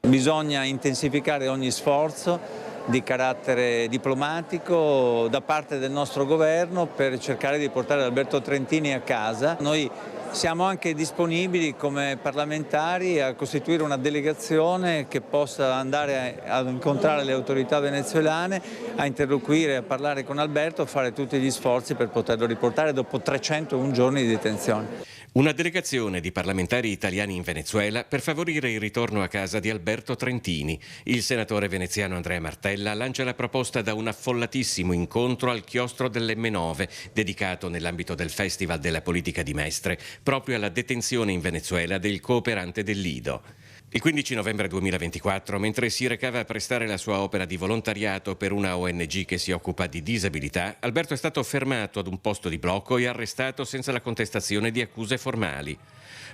Bisogna intensificare ogni sforzo di carattere diplomatico da parte del nostro governo per cercare di portare Alberto Trentini a casa. Noi Siamo anche disponibili come parlamentari a costituire una delegazione che possa andare ad incontrare le autorità venezuelane, a interloquire, a parlare con Alberto, a fare tutti gli sforzi per poterlo riportare dopo 301 giorni di detenzione. Una delegazione di parlamentari italiani in Venezuela per favorire il ritorno a casa di Alberto Trentini. Il senatore veneziano Andrea Martella lancia la proposta da un affollatissimo incontro al chiostro dell'M9, dedicato nell'ambito del Festival della Politica di Mestre, proprio alla detenzione in Venezuela del cooperante del Lido. Il 15 novembre 2024, mentre si recava a prestare la sua opera di volontariato per una ONG che si occupa di disabilità, Alberto è stato fermato ad un posto di blocco e arrestato senza la contestazione di accuse formali.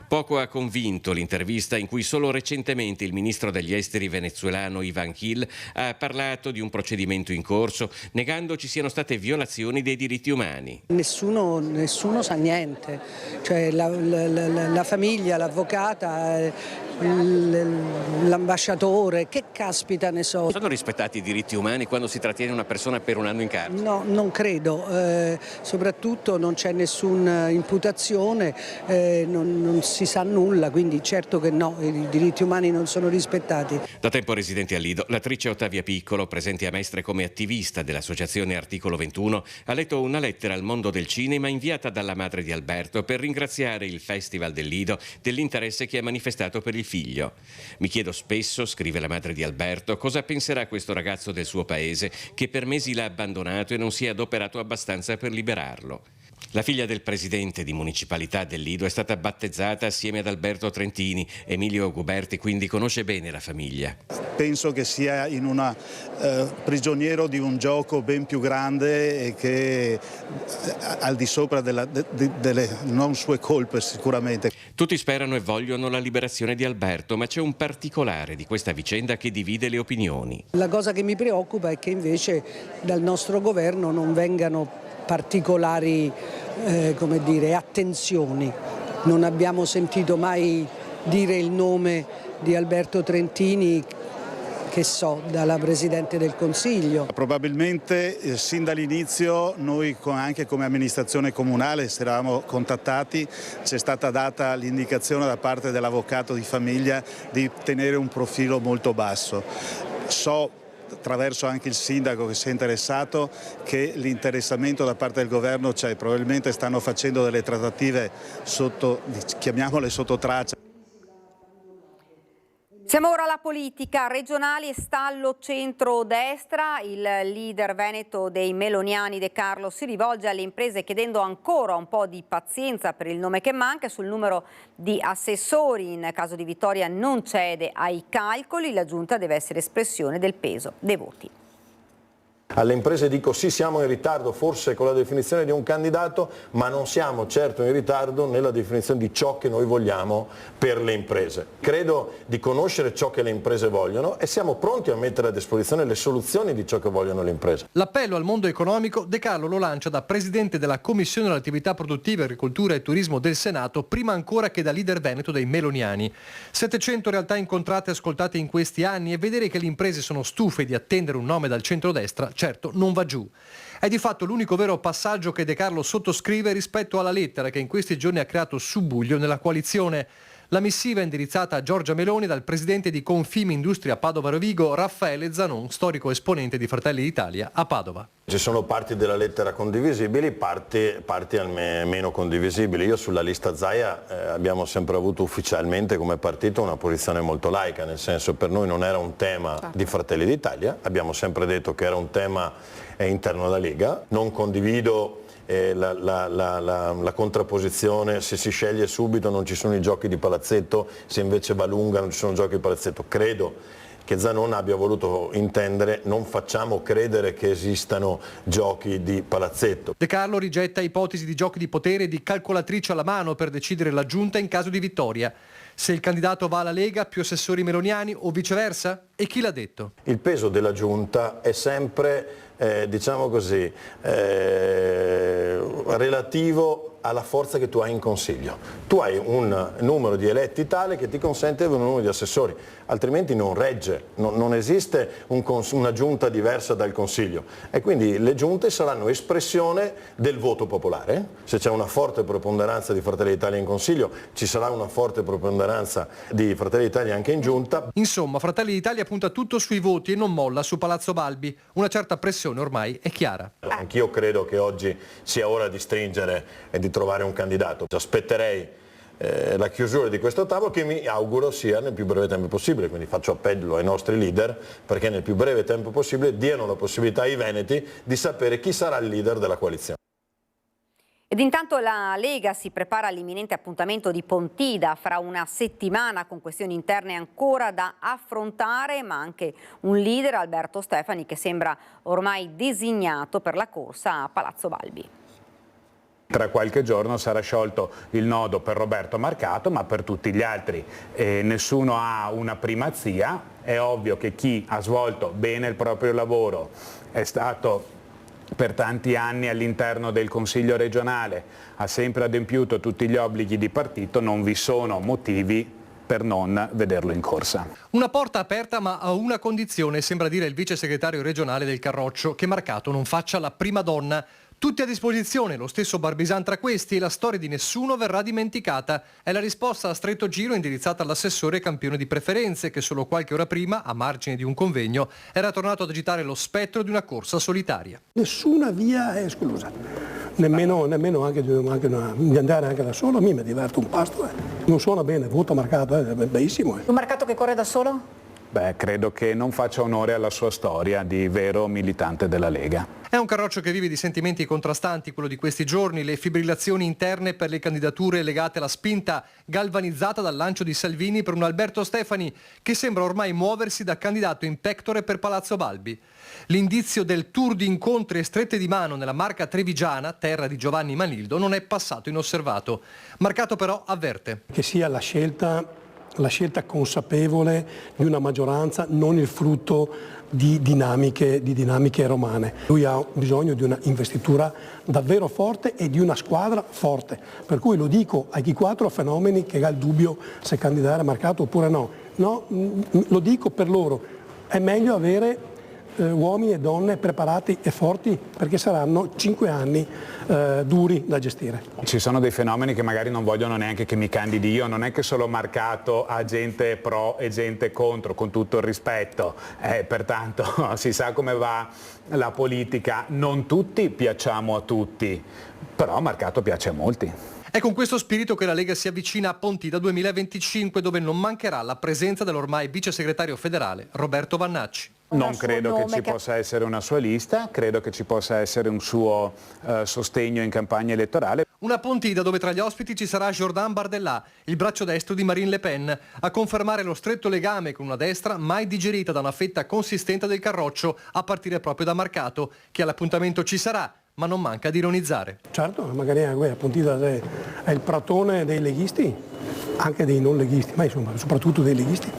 Poco ha convinto l'intervista in cui solo recentemente il ministro degli esteri venezuelano Iván Gil ha parlato di un procedimento in corso, negando ci siano state violazioni dei diritti umani. Nessuno sa niente, cioè la famiglia, l'avvocata, l'ambasciatore, che caspita ne so. Sono rispettati i diritti umani quando si trattiene una persona per un anno in carcere? No, non credo, soprattutto non c'è nessuna imputazione, non si sa nulla, quindi certo che no, i diritti umani non sono rispettati. Da tempo residente a Lido, l'attrice Ottavia Piccolo, presente a Mestre come attivista dell'associazione Articolo 21, ha letto una lettera al mondo del cinema inviata dalla madre di Alberto per ringraziare il Festival del Lido dell'interesse che ha manifestato per il figlio. Mi chiedo spesso, scrive la madre di Alberto, cosa penserà questo ragazzo del suo paese che per mesi l'ha abbandonato e non si è adoperato abbastanza per liberarlo. La figlia del presidente di municipalità del Lido è stata battezzata assieme ad Alberto Trentini. Emilio Guberti quindi conosce bene la famiglia. Penso che sia in una prigioniero di un gioco ben più grande e che al di sopra delle non sue colpe sicuramente. Tutti sperano e vogliono la liberazione di Alberto, ma c'è un particolare di questa vicenda che divide le opinioni. La cosa che mi preoccupa è che invece dal nostro governo non vengano particolari attenzioni. Non abbiamo sentito mai dire il nome di Alberto Trentini, che so, dalla Presidente del Consiglio. Probabilmente sin dall'inizio noi anche come amministrazione comunale se eravamo contattati, c'è stata data l'indicazione da parte dell'avvocato di famiglia di tenere un profilo molto basso. So attraverso anche il sindaco che si è interessato che l'interessamento da parte del governo c'è, probabilmente stanno facendo delle trattative chiamiamole sotto traccia. Siamo ora alla politica, regionali e stallo centro-destra. Il leader veneto dei meloniani De Carlo si rivolge alle imprese chiedendo ancora un po' di pazienza per il nome che manca. Sul numero di assessori in caso di vittoria non cede ai calcoli, la giunta deve essere espressione del peso dei voti. Alle imprese dico sì, siamo in ritardo forse con la definizione di un candidato, ma non siamo certo in ritardo nella definizione di ciò che noi vogliamo per le imprese. Credo di conoscere ciò che le imprese vogliono e siamo pronti a mettere a disposizione le soluzioni di ciò che vogliono le imprese. L'appello al mondo economico De Carlo lo lancia da Presidente della Commissione delle Attività Produttive, Agricoltura e Turismo del Senato, prima ancora che da leader veneto dei meloniani. 700 realtà incontrate e ascoltate in questi anni e vedere che le imprese sono stufe di attendere un nome dal centrodestra certo non va giù. È di fatto l'unico vero passaggio che De Carlo sottoscrive rispetto alla lettera che in questi giorni ha creato subbuglio nella coalizione. La missiva è indirizzata a Giorgia Meloni dal presidente di Confimindustria Padova Rovigo, Raffaele Zanon, storico esponente di Fratelli d'Italia a Padova. Ci sono parti della lettera condivisibili, parti meno condivisibili. Io sulla lista Zaia abbiamo sempre avuto ufficialmente come partito una posizione molto laica, nel senso per noi non era un tema di Fratelli d'Italia, abbiamo sempre detto che era un tema interno alla Lega, non condivido la contrapposizione, se si sceglie subito non ci sono i giochi di palazzetto, se invece va lunga non ci sono giochi di palazzetto. Credo che Zanon abbia voluto intendere non facciamo credere che esistano giochi di palazzetto. De Carlo rigetta ipotesi di giochi di potere e di calcolatrice alla mano per decidere la giunta in caso di vittoria. Se il candidato va alla Lega, più assessori meloniani o viceversa? E chi l'ha detto? Il peso della giunta è sempre, diciamo così, relativo alla forza che tu hai in consiglio. Tu hai un numero di eletti tale che ti consente di avere un numero di assessori, altrimenti non regge, non esiste una giunta diversa dal consiglio e quindi le giunte saranno espressione del voto popolare. Se c'è una forte preponderanza di Fratelli d'Italia in consiglio, ci sarà una forte preponderanza di Fratelli d'Italia anche in giunta. Insomma, Fratelli d'Italia punta tutto sui voti e non molla su Palazzo Balbi. Una certa pressione ormai è chiara. Anch'io credo che oggi sia ora di stringere e di trovare un candidato. Aspetterei la chiusura di questo tavolo che mi auguro sia nel più breve tempo possibile, quindi faccio appello ai nostri leader perché nel più breve tempo possibile diano la possibilità ai veneti di sapere chi sarà il leader della coalizione. Ed intanto la Lega si prepara all'imminente appuntamento di Pontida fra una settimana con questioni interne ancora da affrontare, ma anche un leader, Alberto Stefani, che sembra ormai designato per la corsa a Palazzo Balbi. Tra qualche giorno sarà sciolto il nodo per Roberto Marcato, ma per tutti gli altri nessuno ha una primazia. È ovvio che chi ha svolto bene il proprio lavoro, è stato per tanti anni all'interno del Consiglio regionale, ha sempre adempiuto tutti gli obblighi di partito, non vi sono motivi per non vederlo in corsa. Una porta aperta ma a una condizione, sembra dire il vice segretario regionale del Carroccio, che Marcato non faccia la prima donna. Tutti a disposizione, lo stesso Barbisan tra questi, e la storia di nessuno verrà dimenticata. È la risposta a stretto giro indirizzata all'assessore campione di preferenze che solo qualche ora prima, a margine di un convegno, era tornato ad agitare lo spettro di una corsa solitaria. Nessuna via è esclusa, nemmeno anche di andare anche da solo. A me mi diverte un pasto. Non suona bene, voto Marcato, è bellissimo. Un Marcato che corre da solo? Beh, credo che non faccia onore alla sua storia di vero militante della Lega. È un Carroccio che vive di sentimenti contrastanti, quello di questi giorni, le fibrillazioni interne per le candidature legate alla spinta galvanizzata dal lancio di Salvini per un Alberto Stefani che sembra ormai muoversi da candidato in pectore per Palazzo Balbi. L'indizio del tour di incontri e strette di mano nella Marca trevigiana, terra di Giovanni Manildo, non è passato inosservato. Marcato però avverte. Che sia la scelta consapevole di una maggioranza, non il frutto di dinamiche romane. Lui ha bisogno di una investitura davvero forte e di una squadra forte. Per cui lo dico ai quattro fenomeni che ha il dubbio se candidare Marcato oppure no. No, lo dico per loro. È meglio avere uomini e donne preparati e forti perché saranno 5 anni duri da gestire. Ci sono dei fenomeni che magari non vogliono neanche che mi candidi io, non è che solo Marcato ha gente pro e gente contro, con tutto il rispetto, pertanto si sa come va la politica, non tutti piacciamo a tutti, però Marcato piace a molti. È con questo spirito che la Lega si avvicina a Pontida 2025, dove non mancherà la presenza dell'ormai vice segretario federale Roberto Vannacci. Non credo che ci possa essere una sua lista, credo che ci possa essere un suo sostegno in campagna elettorale. Una Pontida dove tra gli ospiti ci sarà Jordan Bardella, il braccio destro di Marine Le Pen, a confermare lo stretto legame con una destra mai digerita da una fetta consistente del Carroccio, a partire proprio da Marcato, che all'appuntamento ci sarà, ma non manca di ironizzare. Certo, magari a Pontida è il pratone dei leghisti, anche dei non leghisti, ma insomma soprattutto dei leghisti.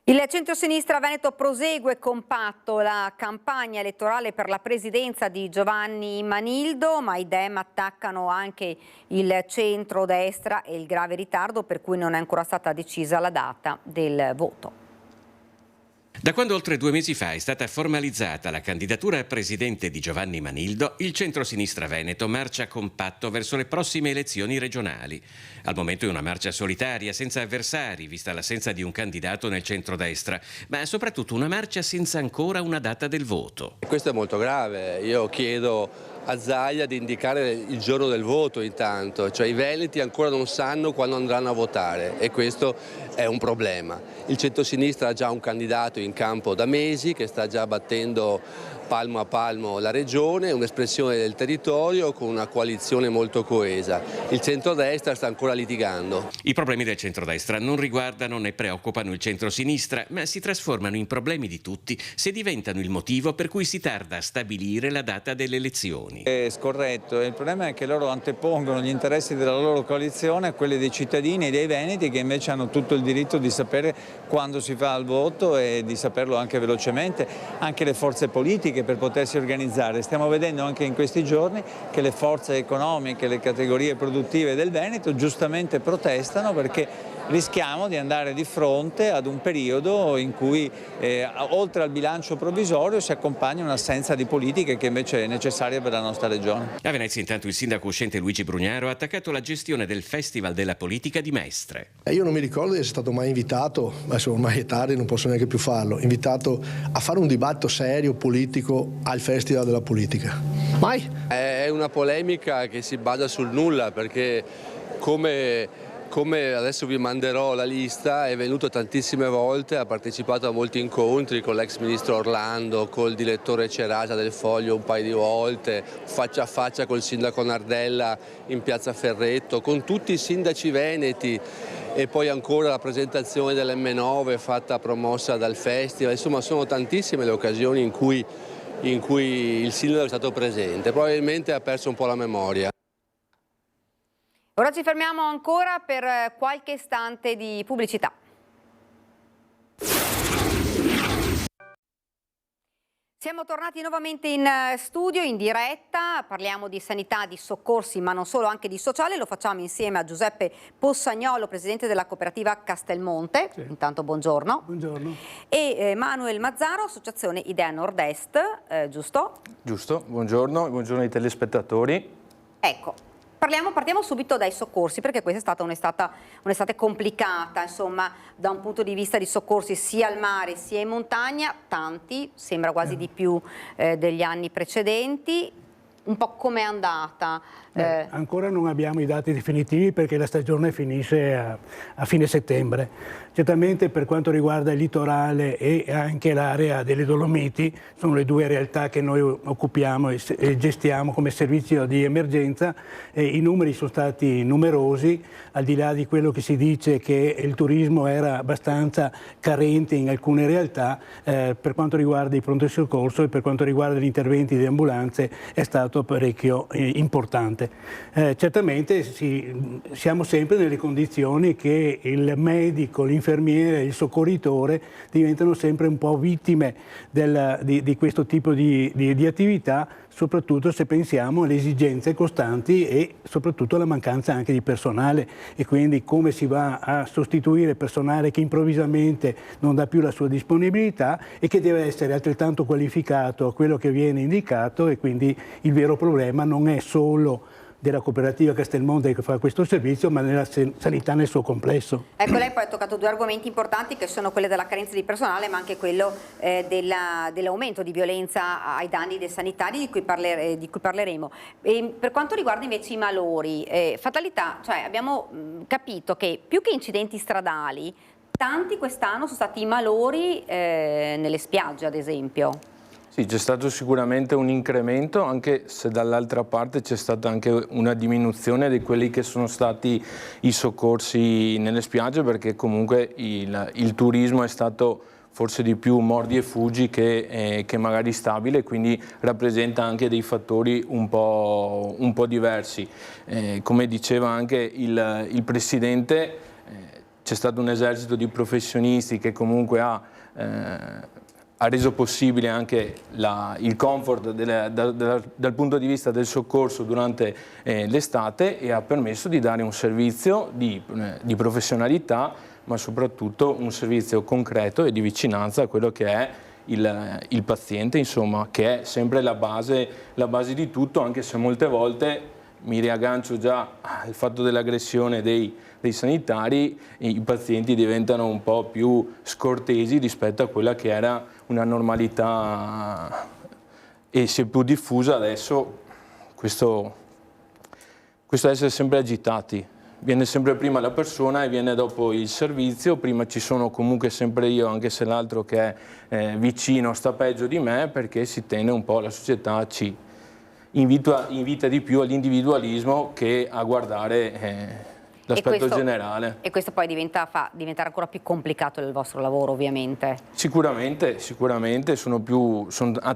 Il centrosinistra veneto prosegue compatto la campagna elettorale per la presidenza di Giovanni Manildo, ma i Dem attaccano anche il centrodestra e il grave ritardo per cui non è ancora stata decisa la data del voto. Da quando oltre 2 mesi fa è stata formalizzata la candidatura a presidente di Giovanni Manildo, il centrosinistra veneto marcia compatto verso le prossime elezioni regionali. Al momento è una marcia solitaria, senza avversari, vista l'assenza di un candidato nel centrodestra, ma soprattutto una marcia senza ancora una data del voto. Questo è molto grave. Io chiedo a Zaia di indicare il giorno del voto intanto, cioè i veneti ancora non sanno quando andranno a votare e questo è un problema. Il centrosinistra ha già un candidato in campo da mesi che sta già battendo palmo a palmo la regione, un'espressione del territorio con una coalizione molto coesa. Il centrodestra sta ancora litigando. I problemi del centrodestra non riguardano né preoccupano il centrosinistra, ma si trasformano in problemi di tutti se diventano il motivo per cui si tarda a stabilire la data delle elezioni. È scorretto, il problema è che loro antepongono gli interessi della loro coalizione a quelli dei cittadini e dei veneti, che invece hanno tutto il diritto di sapere quando si fa il voto e di saperlo anche velocemente, anche le forze politiche per potersi organizzare. Stiamo vedendo anche in questi giorni che le forze economiche, le categorie produttive del Veneto giustamente protestano perché rischiamo di andare di fronte ad un periodo in cui oltre al bilancio provvisorio si accompagna un'assenza di politiche che invece è necessaria per la nostra regione. A Venezia intanto il sindaco uscente Luigi Brugnaro ha attaccato la gestione del Festival della Politica di Mestre. Io non mi ricordo di essere stato mai invitato, adesso ormai è tardi, non posso neanche più farlo, invitato a fare un dibattito serio politico al Festival della Politica. Mai? È una polemica che si basa sul nulla, perché come adesso vi manderò la lista, è venuto tantissime volte, ha partecipato a molti incontri con l'ex ministro Orlando, col direttore Cerasa del Foglio un paio di volte, faccia a faccia col sindaco Nardella in piazza Ferretto, con tutti i sindaci veneti, e poi ancora la presentazione dell'M9 fatta promossa dal festival. Insomma, sono tantissime le occasioni in cui il sindaco è stato presente, probabilmente ha perso un po' la memoria. Ora ci fermiamo ancora per qualche istante di pubblicità. Siamo tornati nuovamente in studio, in diretta, parliamo di sanità, di soccorsi, ma non solo, anche di sociale. Lo facciamo insieme a Giuseppe Possagnolo, presidente della cooperativa Castelmonte. Sì. Intanto buongiorno. Buongiorno. E Manuel Mazzaro, associazione Idea Nord-Est, giusto? Giusto, buongiorno ai telespettatori. Ecco. Partiamo subito dai soccorsi, perché questa è stata un'estate complicata, insomma, da un punto di vista di soccorsi sia al mare sia in montagna, tanti, sembra quasi di più degli anni precedenti. Un po' com'è andata? Ancora non abbiamo i dati definitivi perché la stagione finisce a fine settembre. Certamente per quanto riguarda il litorale e anche l'area delle Dolomiti, sono le due realtà che noi occupiamo e gestiamo come servizio di emergenza. I numeri sono stati numerosi, al di là di quello che si dice che il turismo era abbastanza carente in alcune realtà, per quanto riguarda i pronto soccorso e per quanto riguarda gli interventi di ambulanze è stato parecchio importante. Certamente siamo sempre nelle condizioni che il medico, l'infermiere, il soccorritore diventano sempre un po' vittime di questo tipo di attività, soprattutto se pensiamo alle esigenze costanti e soprattutto alla mancanza anche di personale, e quindi come si va a sostituire personale che improvvisamente non dà più la sua disponibilità e che deve essere altrettanto qualificato a quello che viene indicato. E quindi il vero problema non è solo della cooperativa Castelmonte che fa questo servizio, ma nella sanità nel suo complesso. Ecco, lei poi ha toccato due argomenti importanti, che sono quelli della carenza di personale, ma anche quello dell'aumento di violenza ai danni dei sanitari, di cui parleremo. E per quanto riguarda invece i malori, fatalità, cioè abbiamo capito che più che incidenti stradali, tanti quest'anno sono stati i malori nelle spiagge, ad esempio. Sì, c'è stato sicuramente un incremento, anche se dall'altra parte c'è stata anche una diminuzione di quelli che sono stati i soccorsi nelle spiagge, perché comunque il turismo è stato forse di più mordi e fuggi che magari stabile, quindi rappresenta anche dei fattori un po' diversi. Come diceva anche il Presidente, c'è stato un esercito di professionisti che comunque ha reso possibile anche il comfort dal punto di vista del soccorso durante l'estate, e ha permesso di dare un servizio di professionalità, ma soprattutto un servizio concreto e di vicinanza a quello che è il paziente, insomma, che è sempre la base di tutto, anche se molte volte mi riaggancio già al fatto dell'aggressione dei sanitari, i pazienti diventano un po' più scortesi rispetto a quella che era una normalità e seppur diffusa adesso, questo essere sempre agitati Viene sempre prima la persona e viene dopo il servizio, prima ci sono comunque sempre io, anche se l'altro che è vicino sta peggio di me, perché si tende un po', la società ci invita di più all'individualismo che a guardare l'aspetto generale. E questo poi fa diventare ancora più complicato il vostro lavoro, ovviamente. Sicuramente, sono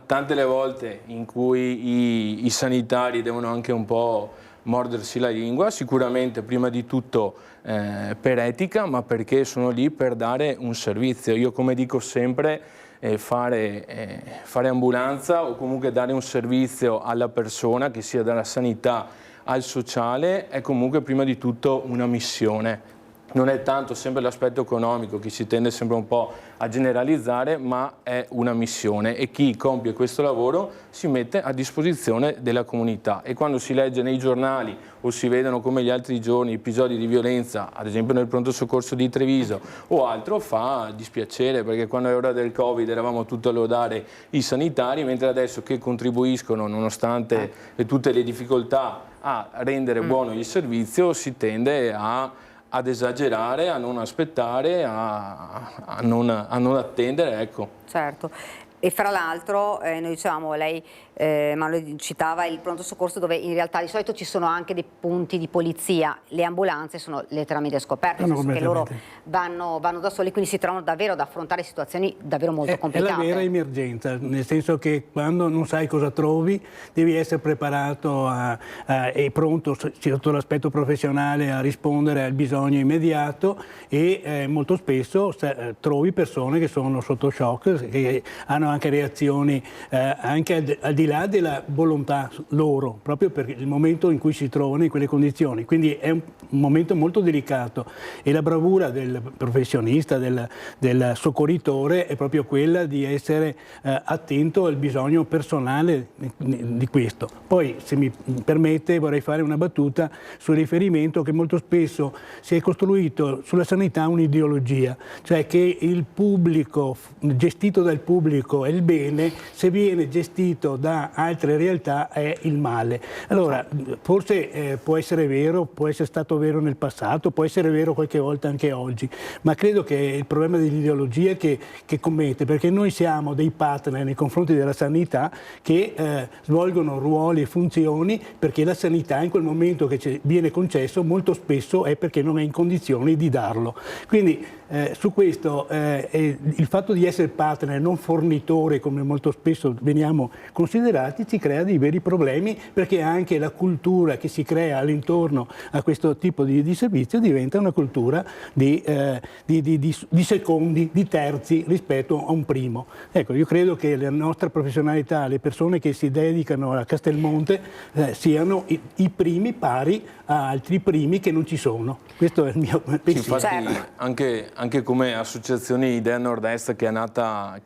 tante le volte in cui i sanitari devono anche un po' mordersi la lingua, sicuramente prima di tutto per etica, ma perché sono lì per dare un servizio. Io, come dico sempre, fare ambulanza o comunque dare un servizio alla persona, che sia dalla sanità al sociale, è comunque prima di tutto una missione. Non è tanto sempre l'aspetto economico, che si tende sempre un po' a generalizzare, ma è una missione, e chi compie questo lavoro si mette a disposizione della comunità. E quando si legge nei giornali o si vedono, come gli altri giorni, episodi di violenza, ad esempio nel pronto soccorso di Treviso o altro, fa dispiacere, perché quando è ora del Covid eravamo tutti a lodare i sanitari, mentre adesso che contribuiscono, nonostante tutte le difficoltà, a rendere buono il servizio, si tende ad esagerare, a non aspettare, a non attendere, ecco. Certo. E fra l'altro, noi dicevamo, lei Manuel citava il pronto soccorso, dove in realtà di solito ci sono anche dei punti di polizia, le ambulanze sono letteralmente scoperte, nel senso che loro vanno da soli, quindi si trovano davvero ad affrontare situazioni davvero molto complicate. È la vera emergenza, nel senso che quando non sai cosa trovi devi essere preparato e pronto sotto l'aspetto professionale a rispondere al bisogno immediato, e molto spesso trovi persone che sono sotto shock, che hanno anche reazioni anche al di là della volontà loro, proprio per il momento in cui si trovano in quelle condizioni. Quindi è un momento molto delicato, e la bravura del professionista, del soccorritore, è proprio quella di essere attento al bisogno personale di questo. Poi, se mi permette, vorrei fare una battuta sul riferimento che molto spesso si è costruito sulla sanità un'ideologia, cioè che il pubblico, gestito dal pubblico, è il bene, se viene gestito da altre realtà è il male. Allora, forse può essere vero, può essere stato vero nel passato, può essere vero qualche volta anche oggi, ma credo che è il problema dell'ideologia che commette, perché noi siamo dei partner nei confronti della sanità che svolgono ruoli e funzioni, perché la sanità in quel momento che viene concesso molto spesso è perché non è in condizioni di darlo. Quindi su questo il fatto di essere partner, non fornitore, come molto spesso veniamo considerati, ci crea dei veri problemi, perché anche la cultura che si crea all'intorno a questo tipo di servizio diventa una cultura di secondi, di terzi rispetto a un primo. Ecco, io credo che la nostra professionalità, le persone che si dedicano a Castelmonte siano i primi pari a altri primi che non ci sono. Questo è il mio pensiero. Sì, infatti, anche come associazione Idea Nord-Est, che è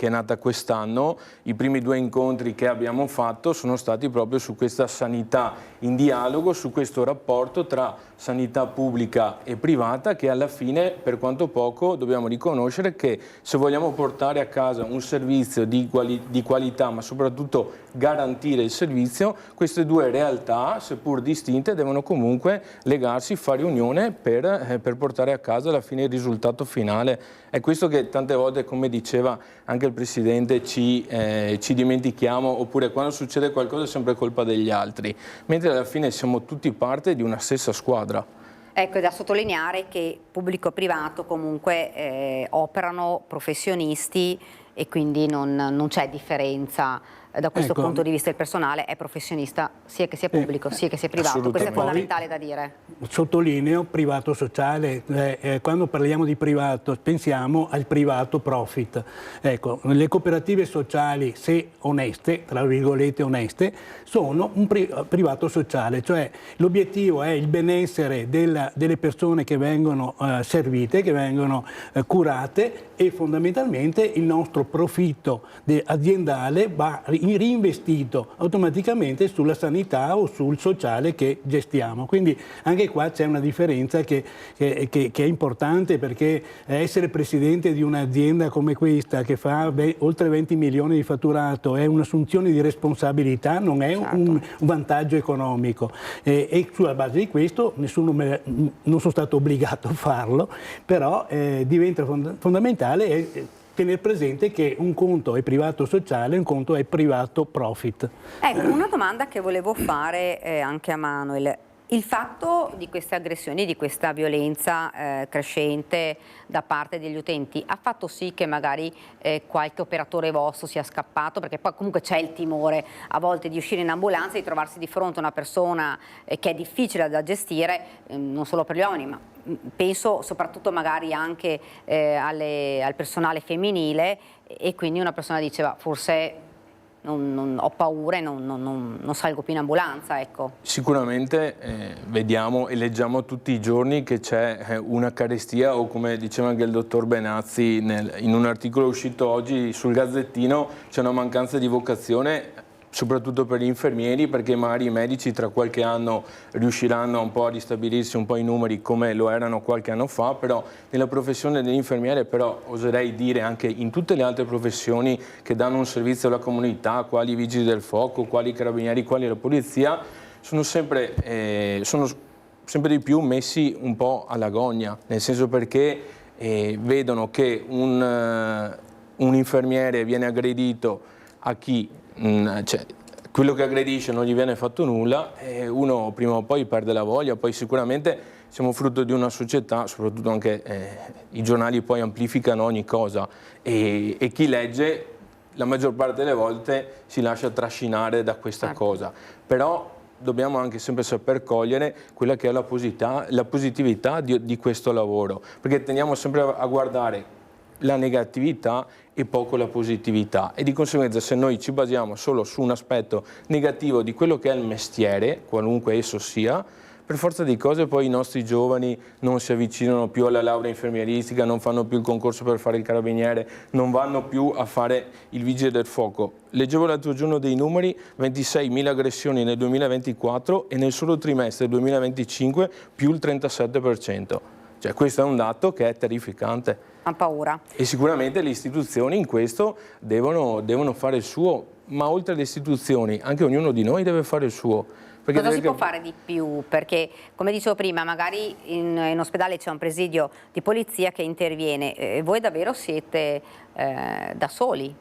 nata quest'anno, i primi 2 incontri che abbiamo fatto sono stati proprio su questa sanità in dialogo, su questo rapporto tra sanità pubblica e privata, che alla fine, per quanto poco, dobbiamo riconoscere che se vogliamo portare a casa un servizio di qualità, ma soprattutto garantire il servizio, queste 2 realtà, seppur distinte, devono comunque legarsi, fare unione per portare a casa alla fine il risultato finale. È questo che tante volte, come diceva anche il Presidente, ci dimentichiamo, oppure quando succede qualcosa è sempre colpa degli altri, mentre alla fine siamo tutti parte di una stessa squadra. Ecco, è da sottolineare che pubblico e privato comunque operano professionisti, e quindi non c'è differenza da questo punto di vista. Il personale è professionista, sia che sia pubblico sia che sia privato. Questo è fondamentale da dire. Sottolineo privato sociale. Quando parliamo di privato pensiamo al privato profit. Ecco, le cooperative sociali, se oneste, tra virgolette oneste, sono un privato sociale, cioè l'obiettivo è il benessere delle persone che vengono servite, che vengono curate, e fondamentalmente il nostro profitto aziendale va reinvestito automaticamente sulla sanità o sul sociale che gestiamo. Quindi anche qua c'è una differenza che è importante, perché essere presidente di un'azienda come questa che fa oltre 20 milioni di fatturato è un'assunzione di responsabilità, non è un vantaggio economico, e sulla base di questo non sono stato obbligato a farlo, però diventa fondamentale tenere presente che un conto è privato sociale, un conto è privato profit. Ecco, una domanda che volevo fare anche a Manuel. Il fatto di queste aggressioni, di questa violenza crescente da parte degli utenti ha fatto sì che magari qualche operatore vostro sia scappato, perché poi comunque c'è il timore a volte di uscire in ambulanza e di trovarsi di fronte a una persona che è difficile da gestire, non solo per gli uomini, ma penso soprattutto magari anche al personale femminile, e quindi una persona diceva forse non ho paura e non salgo più in ambulanza, ecco. Sicuramente vediamo e leggiamo tutti i giorni che c'è una carestia, o come diceva anche il dottor Benazzi in un articolo uscito oggi sul Gazzettino, c'è una mancanza di vocazione soprattutto per gli infermieri, perché magari i medici tra qualche anno riusciranno un po' a ristabilirsi un po' i numeri come lo erano qualche anno fa, però nella professione dell'infermiere, però oserei dire anche in tutte le altre professioni che danno un servizio alla comunità, quali i vigili del fuoco, quali i carabinieri, quali la polizia, sono sempre di più messi un po' alla gogna, nel senso perché vedono che un infermiere viene aggredito a chi cioè, quello che aggredisce non gli viene fatto nulla, e uno prima o poi perde la voglia. Poi sicuramente siamo frutto di una società, soprattutto anche i giornali poi amplificano ogni cosa, e chi legge la maggior parte delle volte si lascia trascinare da questa cosa, però dobbiamo anche sempre saper cogliere quella che è la positività di questo lavoro, perché tendiamo sempre a guardare la negatività e poco la positività, e di conseguenza se noi ci basiamo solo su un aspetto negativo di quello che è il mestiere, qualunque esso sia, per forza di cose poi i nostri giovani non si avvicinano più alla laurea infermieristica, non fanno più il concorso per fare il carabiniere, non vanno più a fare il vigile del fuoco. Leggevo l'altro giorno dei numeri, 26.000 aggressioni nel 2024 e nel solo trimestre 2025 più il 37%. Cioè, questo è un dato che è terrificante. Ha paura. E sicuramente le istituzioni in questo devono fare il suo, ma oltre alle istituzioni anche ognuno di noi deve fare il suo. Cosa si può fare di più? Perché, come dicevo prima, magari in ospedale c'è un presidio di polizia che interviene, e voi davvero siete da soli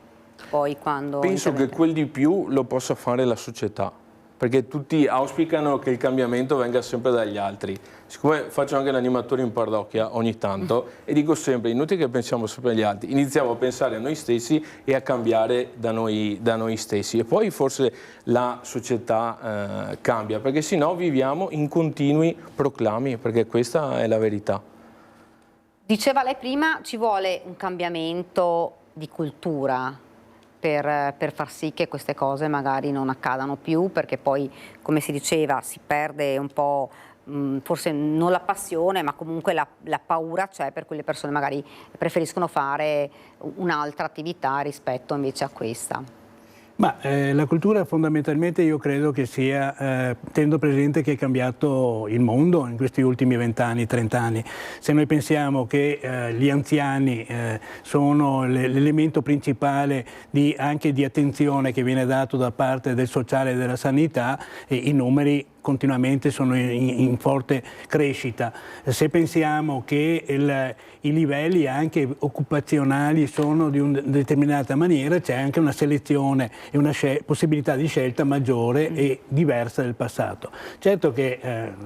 poi quando Penso che quel di più lo possa fare la società, perché tutti auspicano che il cambiamento venga sempre dagli altri. Siccome faccio anche l'animatore in parrocchia ogni tanto e dico sempre, inutile che pensiamo sempre agli altri, iniziamo a pensare a noi stessi e a cambiare da noi stessi, e poi forse la società cambia, perché sennò viviamo in continui proclami, perché questa è la verità. Diceva lei prima, ci vuole un cambiamento di cultura per far sì che queste cose magari non accadano più, perché poi, come si diceva, si perde un po', forse non la passione, ma comunque la paura c'è, per cui le persone magari preferiscono fare un'altra attività rispetto invece a questa. Ma la cultura fondamentalmente io credo che sia, tenendo presente che è cambiato il mondo in questi ultimi 20 anni, 30 anni. Se noi pensiamo che gli anziani sono l'elemento principale anche di attenzione che viene dato da parte del sociale e della sanità, i numeri continuamente sono in forte crescita. Se pensiamo che i livelli anche occupazionali sono di una determinata maniera, c'è anche una selezione e una possibilità di scelta maggiore e diversa del passato. Certo che,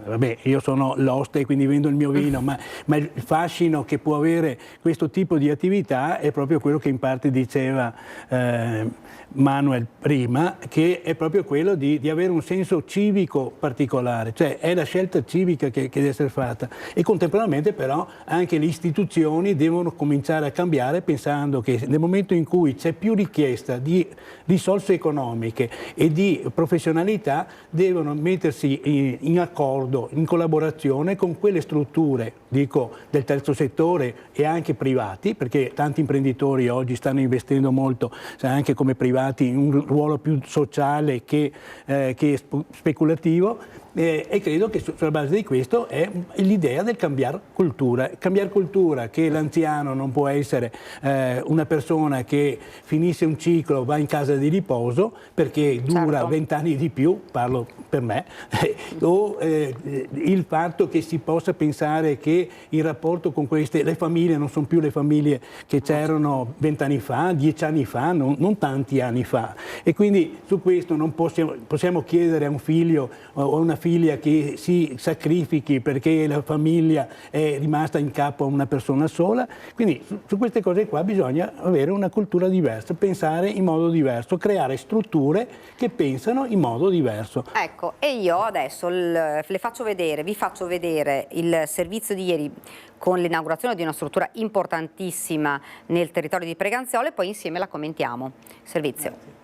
vabbè, io sono l'oste, quindi vendo il mio vino, ma il fascino che può avere questo tipo di attività è proprio quello che in parte diceva Manuel prima, che è proprio quello di avere un senso civico particolare, cioè è la scelta civica che deve essere fatta, e contemporaneamente però anche le istituzioni devono cominciare a cambiare, pensando che nel momento in cui c'è più richiesta di risorse economiche e di professionalità, devono mettersi in accordo, in collaborazione con quelle strutture, dico, del terzo settore e anche privati, perché tanti imprenditori oggi stanno investendo molto, anche come privati, in un ruolo più sociale che speculativo, e credo che sulla base di questo è l'idea del cambiare cultura, che l'anziano non può essere una persona che finisce un ciclo, va in casa di riposo perché dura 20 anni di più, parlo per me, o il fatto che si possa pensare che il rapporto con le famiglie non sono più le famiglie che c'erano 20 anni fa, 10 anni fa, non tanti anni fa, e quindi su questo non possiamo chiedere a un figlio o a una figlia che si sacrifichi perché la famiglia è rimasta in capo a una persona sola. Quindi su queste cose qua bisogna avere una cultura diversa, pensare in modo diverso, creare strutture che pensano in modo diverso. Ecco, e io adesso vi faccio vedere il servizio di ieri con l'inaugurazione di una struttura importantissima nel territorio di Preganziolo, e poi insieme la commentiamo. Servizio.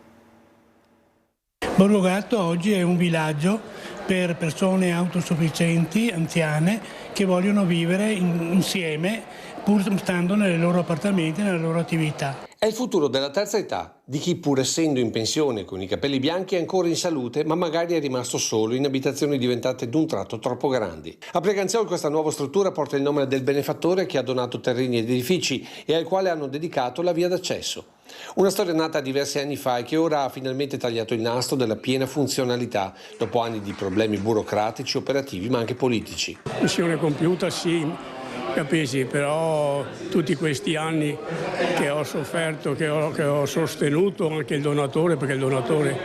Borgogatto oggi è un villaggio per persone autosufficienti, anziane, che vogliono vivere insieme pur stando nei loro appartamenti, nelle loro attività. È il futuro della terza età, di chi pur essendo in pensione con i capelli bianchi è ancora in salute, ma magari è rimasto solo in abitazioni diventate d'un tratto troppo grandi. A Preganziolo questa nuova struttura porta il nome del benefattore che ha donato terreni ed edifici e al quale hanno dedicato la via d'accesso. Una storia nata diversi anni fa e che ora ha finalmente tagliato il nastro della piena funzionalità, dopo anni di problemi burocratici, operativi ma anche politici. Missione compiuta, sì, capisci, però tutti questi anni che ho sofferto, che ho sostenuto anche il donatore, perché il donatore,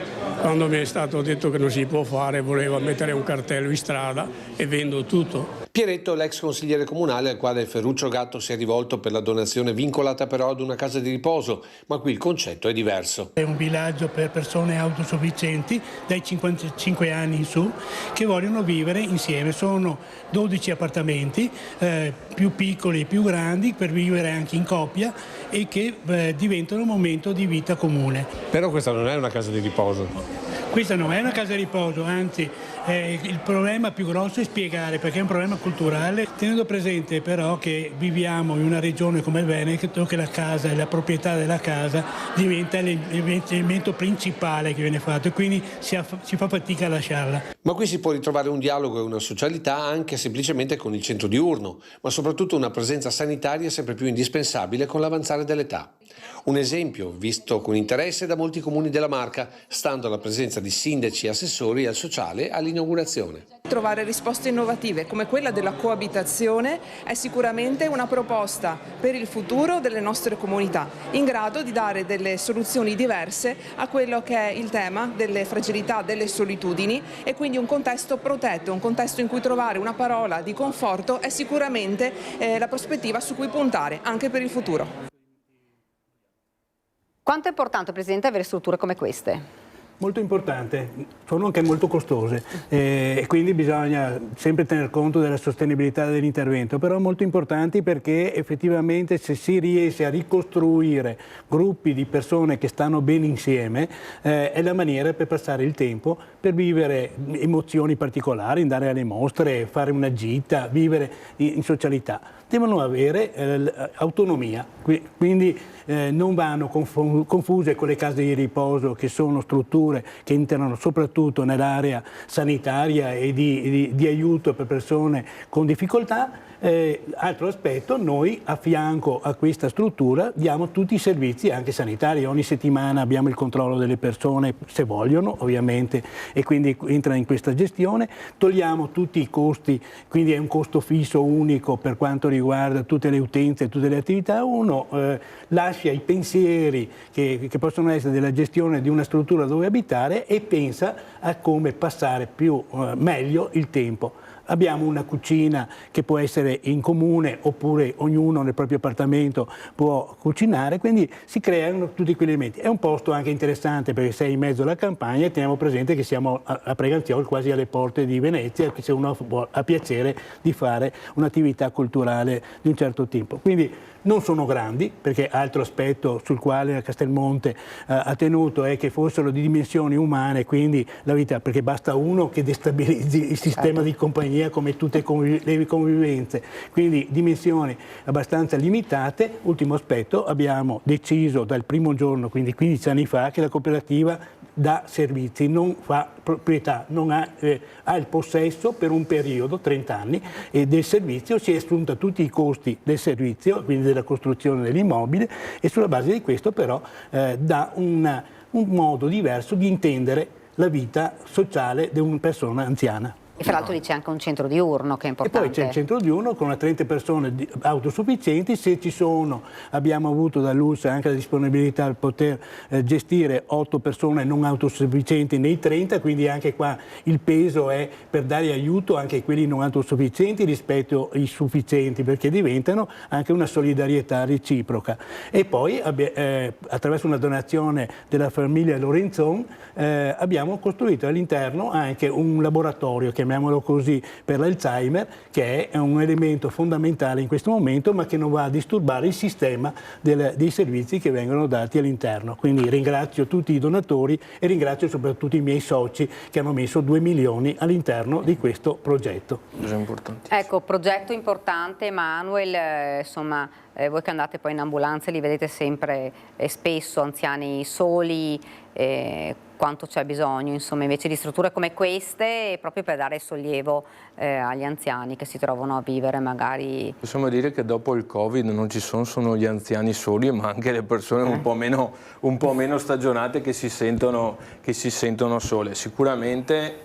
quando mi è stato detto che non si può fare, voleva mettere un cartello in strada e vendo tutto. Pieretto è l'ex consigliere comunale al quale Ferruccio Gatto si è rivolto per la donazione, vincolata però ad una casa di riposo, ma qui il concetto è diverso. È un villaggio per persone autosufficienti dai 55 anni in su che vogliono vivere insieme. Sono 12 appartamenti, più piccoli e più grandi, per vivere anche in coppia, e che diventano un momento di vita comune. Però questa non è una casa di riposo. Questa non è una casa di riposo, anzi il problema più grosso è spiegare, perché è un problema culturale, tenendo presente però che viviamo in una regione come il Veneto, che la casa e la proprietà della casa diventa l'elemento principale che viene fatto, e quindi si fa fatica a lasciarla. Ma qui si può ritrovare un dialogo e una socialità anche semplicemente con il centro diurno, ma soprattutto una presenza sanitaria sempre più indispensabile con l'avanzare dell'età. Un esempio visto con interesse da molti comuni della Marca, stando alla presenza di sindaci e assessori al sociale all'inaugurazione. Trovare risposte innovative come quella della coabitazione è sicuramente una proposta per il futuro delle nostre comunità, in grado di dare delle soluzioni diverse a quello che è il tema delle fragilità, delle solitudini, e quindi un contesto protetto, un contesto in cui trovare una parola di conforto è sicuramente la prospettiva su cui puntare anche per il futuro. Quanto è importante, Presidente, avere strutture come queste? Molto importante, sono anche molto costose e quindi bisogna sempre tener conto della sostenibilità dell'intervento, però molto importanti perché effettivamente se si riesce a ricostruire gruppi di persone che stanno bene insieme è la maniera per passare il tempo, per vivere emozioni particolari, andare alle mostre, fare una gita, vivere in socialità. Devono avere autonomia, quindi non vanno confuse con le case di riposo, che sono strutture che entrano soprattutto nell'area sanitaria e di aiuto per persone con difficoltà. Altro aspetto, noi a fianco a questa struttura diamo tutti i servizi anche sanitari, ogni settimana abbiamo il controllo delle persone se vogliono ovviamente, e quindi entra in questa gestione, togliamo tutti i costi, quindi è un costo fisso unico per quanto riguarda tutte le utenze, tutte le attività. Uno lascia i pensieri che possono essere della gestione di una struttura dove abitare e pensa a come passare meglio il tempo. Abbiamo una cucina che può essere in comune oppure ognuno nel proprio appartamento può cucinare, quindi si creano tutti quegli elementi. È un posto anche interessante perché sei in mezzo alla campagna e teniamo presente che siamo a Preganziol, quasi alle porte di Venezia, se uno ha piacere di fare un'attività culturale di un certo tipo. Quindi non sono grandi, perché altro aspetto sul quale Castelmonte ha tenuto è che fossero di dimensioni umane, quindi la vita, perché basta uno che destabilizzi il sistema di compagnia come tutte le convivenze, quindi dimensioni abbastanza limitate. Ultimo aspetto, abbiamo deciso dal primo giorno, quindi 15 anni fa, che la cooperativa dà servizi, non fa proprietà, non ha il possesso per un periodo, 30 anni, e del servizio, si è assunta tutti i costi del servizio, quindi della costruzione dell'immobile, e sulla base di questo però dà un modo diverso di intendere la vita sociale di una persona anziana. E fra l'altro c'è anche un centro diurno che è importante. E poi c'è il centro diurno con 30 persone autosufficienti, se ci sono, abbiamo avuto dall'ULSS anche la disponibilità di poter gestire 8 persone non autosufficienti nei 30, quindi anche qua il peso è per dare aiuto anche a quelli non autosufficienti rispetto ai sufficienti, perché diventano anche una solidarietà reciproca. E poi attraverso una donazione della famiglia Lorenzon abbiamo costruito all'interno anche un laboratorio, chiamiamolo così, per l'Alzheimer, che è un elemento fondamentale in questo momento, ma che non va a disturbare il sistema dei servizi che vengono dati all'interno. Quindi ringrazio tutti i donatori e ringrazio soprattutto i miei soci che hanno messo 2 milioni all'interno di questo progetto. Ecco, progetto importante, Manuel, insomma, voi che andate poi in ambulanza li vedete sempre spesso, anziani soli, quanto c'è bisogno insomma invece di strutture come queste, proprio per dare sollievo agli anziani che si trovano a vivere magari. Possiamo dire che dopo il Covid non ci sono solo gli anziani soli, ma anche le persone un po' meno stagionate che si sentono sole. Sicuramente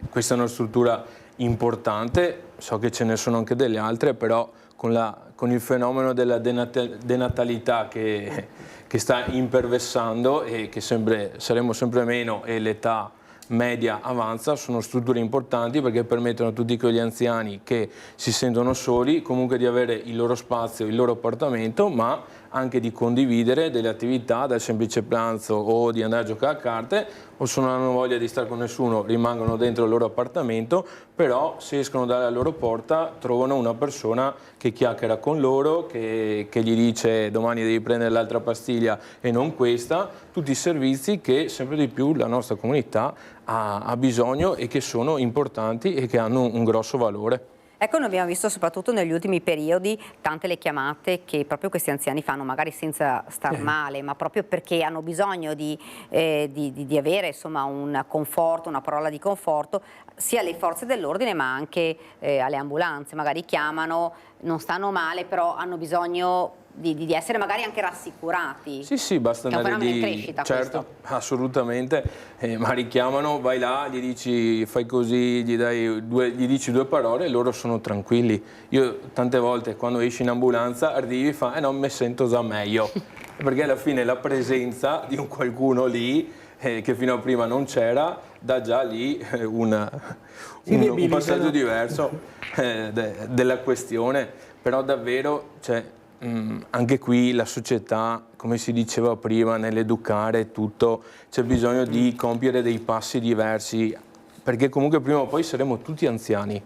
questa è una struttura importante, so che ce ne sono anche delle altre, però con il fenomeno della denatalità che sta imperversando e che saremo sempre meno e l'età media avanza, sono strutture importanti perché permettono a tutti quegli anziani che si sentono soli comunque di avere il loro spazio, il loro appartamento, ma anche di condividere delle attività, dal semplice pranzo o di andare a giocare a carte, o se non hanno voglia di stare con nessuno rimangono dentro il loro appartamento, però se escono dalla loro porta trovano una persona che chiacchiera con loro, che gli dice domani devi prendere l'altra pastiglia e non questa, tutti i servizi che sempre di più la nostra comunità ha bisogno e che sono importanti e che hanno un grosso valore. Ecco, noi abbiamo visto soprattutto negli ultimi periodi tante le chiamate che proprio questi anziani fanno, magari senza star male, ma proprio perché hanno bisogno di avere insomma un conforto, una parola di conforto, sia alle forze dell'ordine ma anche alle ambulanze. Magari chiamano, non stanno male, però hanno bisogno di essere magari anche rassicurati. Sì, basta andare lì, in crescita, certo, questo. Assolutamente, ma richiamano, vai là, gli dici fai così, gli dici 2 parole e loro sono tranquilli. Io tante volte quando esci in ambulanza arrivi e fa non mi sento già meglio, perché alla fine la presenza di un qualcuno lì che fino a prima non c'era dà già lì un passaggio diverso della questione, però davvero anche qui la società, come si diceva prima, nell'educare tutto, c'è bisogno di compiere dei passi diversi, perché comunque prima o poi saremo tutti anziani.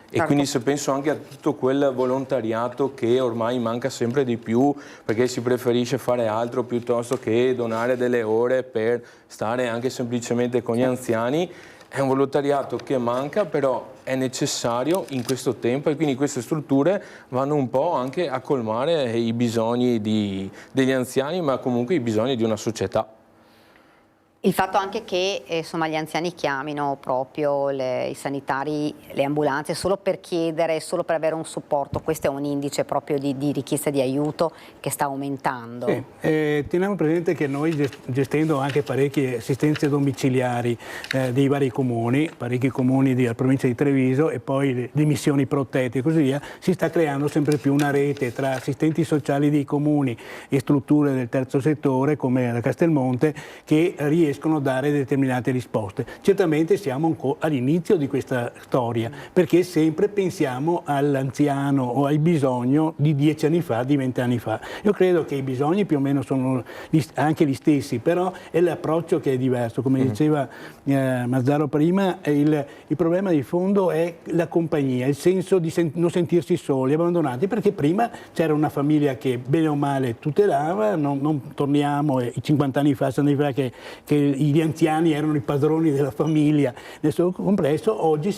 E quindi se penso anche a tutto quel volontariato che ormai manca sempre di più, perché si preferisce fare altro piuttosto che donare delle ore per stare anche semplicemente con gli anziani, è un volontariato che manca, però è necessario in questo tempo e quindi queste strutture vanno un po' anche a colmare i bisogni degli anziani, ma comunque i bisogni di una società. Il fatto anche che insomma, gli anziani chiamino proprio i sanitari, le ambulanze, solo per chiedere, solo per avere un supporto, questo è un indice proprio di richiesta di aiuto che sta aumentando. Sì. Teniamo presente che noi gestendo anche parecchie assistenze domiciliari dei vari comuni, parecchi comuni della provincia di Treviso e poi le missioni protette e così via, si sta creando sempre più una rete tra assistenti sociali dei comuni e strutture del terzo settore come la Castelmonte che riescono riescono a dare determinate risposte. Certamente siamo all'inizio di questa storia, perché sempre pensiamo all'anziano o ai bisogni di 10 anni fa, di 20 anni fa. Io credo che i bisogni più o meno sono anche gli stessi, però è l'approccio che è diverso. Come diceva Mazzaro prima, il problema di fondo è la compagnia, il senso di non sentirsi soli, abbandonati, perché prima c'era una famiglia che bene o male tutelava, non torniamo i 50 anni fa, 60 anni fa che gli anziani erano i padroni della famiglia nel suo complesso, oggi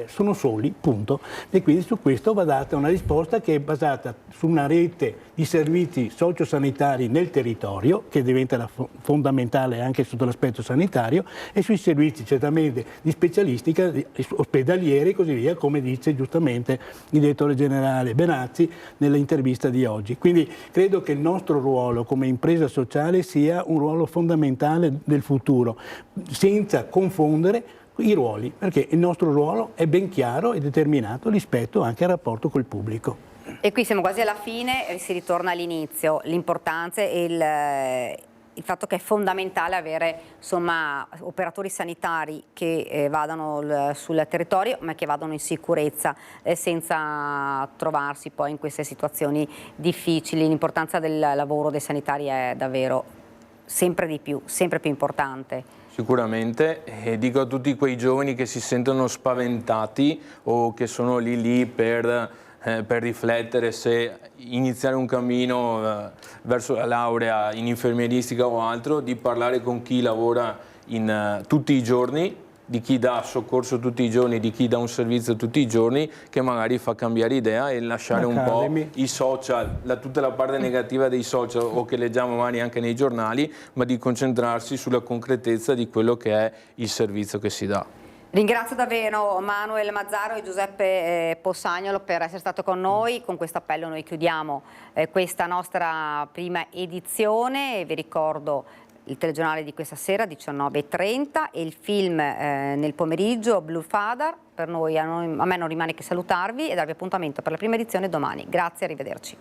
sono soli, punto. E quindi su questo va data una risposta che è basata su una rete di servizi sociosanitari nel territorio, che diventa fondamentale anche sotto l'aspetto sanitario, e sui servizi certamente di specialistica, ospedalieri e così via, come dice giustamente il direttore generale Benazzi nell'intervista di oggi. Quindi credo che il nostro ruolo come impresa sociale sia un ruolo fondamentale del futuro, senza confondere i ruoli, perché il nostro ruolo è ben chiaro e determinato rispetto anche al rapporto col pubblico. E qui siamo quasi alla fine e si ritorna all'inizio, l'importanza e il fatto che è fondamentale avere operatori sanitari che vadano sul territorio, ma che vadano in sicurezza senza trovarsi poi in queste situazioni difficili. L'importanza del lavoro dei sanitari è davvero sempre più importante. Sicuramente, e dico a tutti quei giovani che si sentono spaventati o che sono lì per riflettere se iniziare un cammino verso la laurea in infermieristica o altro, di parlare con chi lavora tutti i giorni, di chi dà soccorso tutti i giorni, di chi dà un servizio tutti i giorni, che magari fa cambiare idea e lasciare un po' i social, tutta la parte negativa dei social o che leggiamo magari anche nei giornali, ma di concentrarsi sulla concretezza di quello che è il servizio che si dà. Ringrazio davvero Manuel Mazzaro e Giuseppe Possagnolo per essere stato con noi. Con questo appello noi chiudiamo questa nostra prima edizione e vi ricordo il telegiornale di questa sera 19:30 e il film nel pomeriggio Blue Father. Per noi, a me non rimane che salutarvi e darvi appuntamento per la prima edizione domani. Grazie, arrivederci.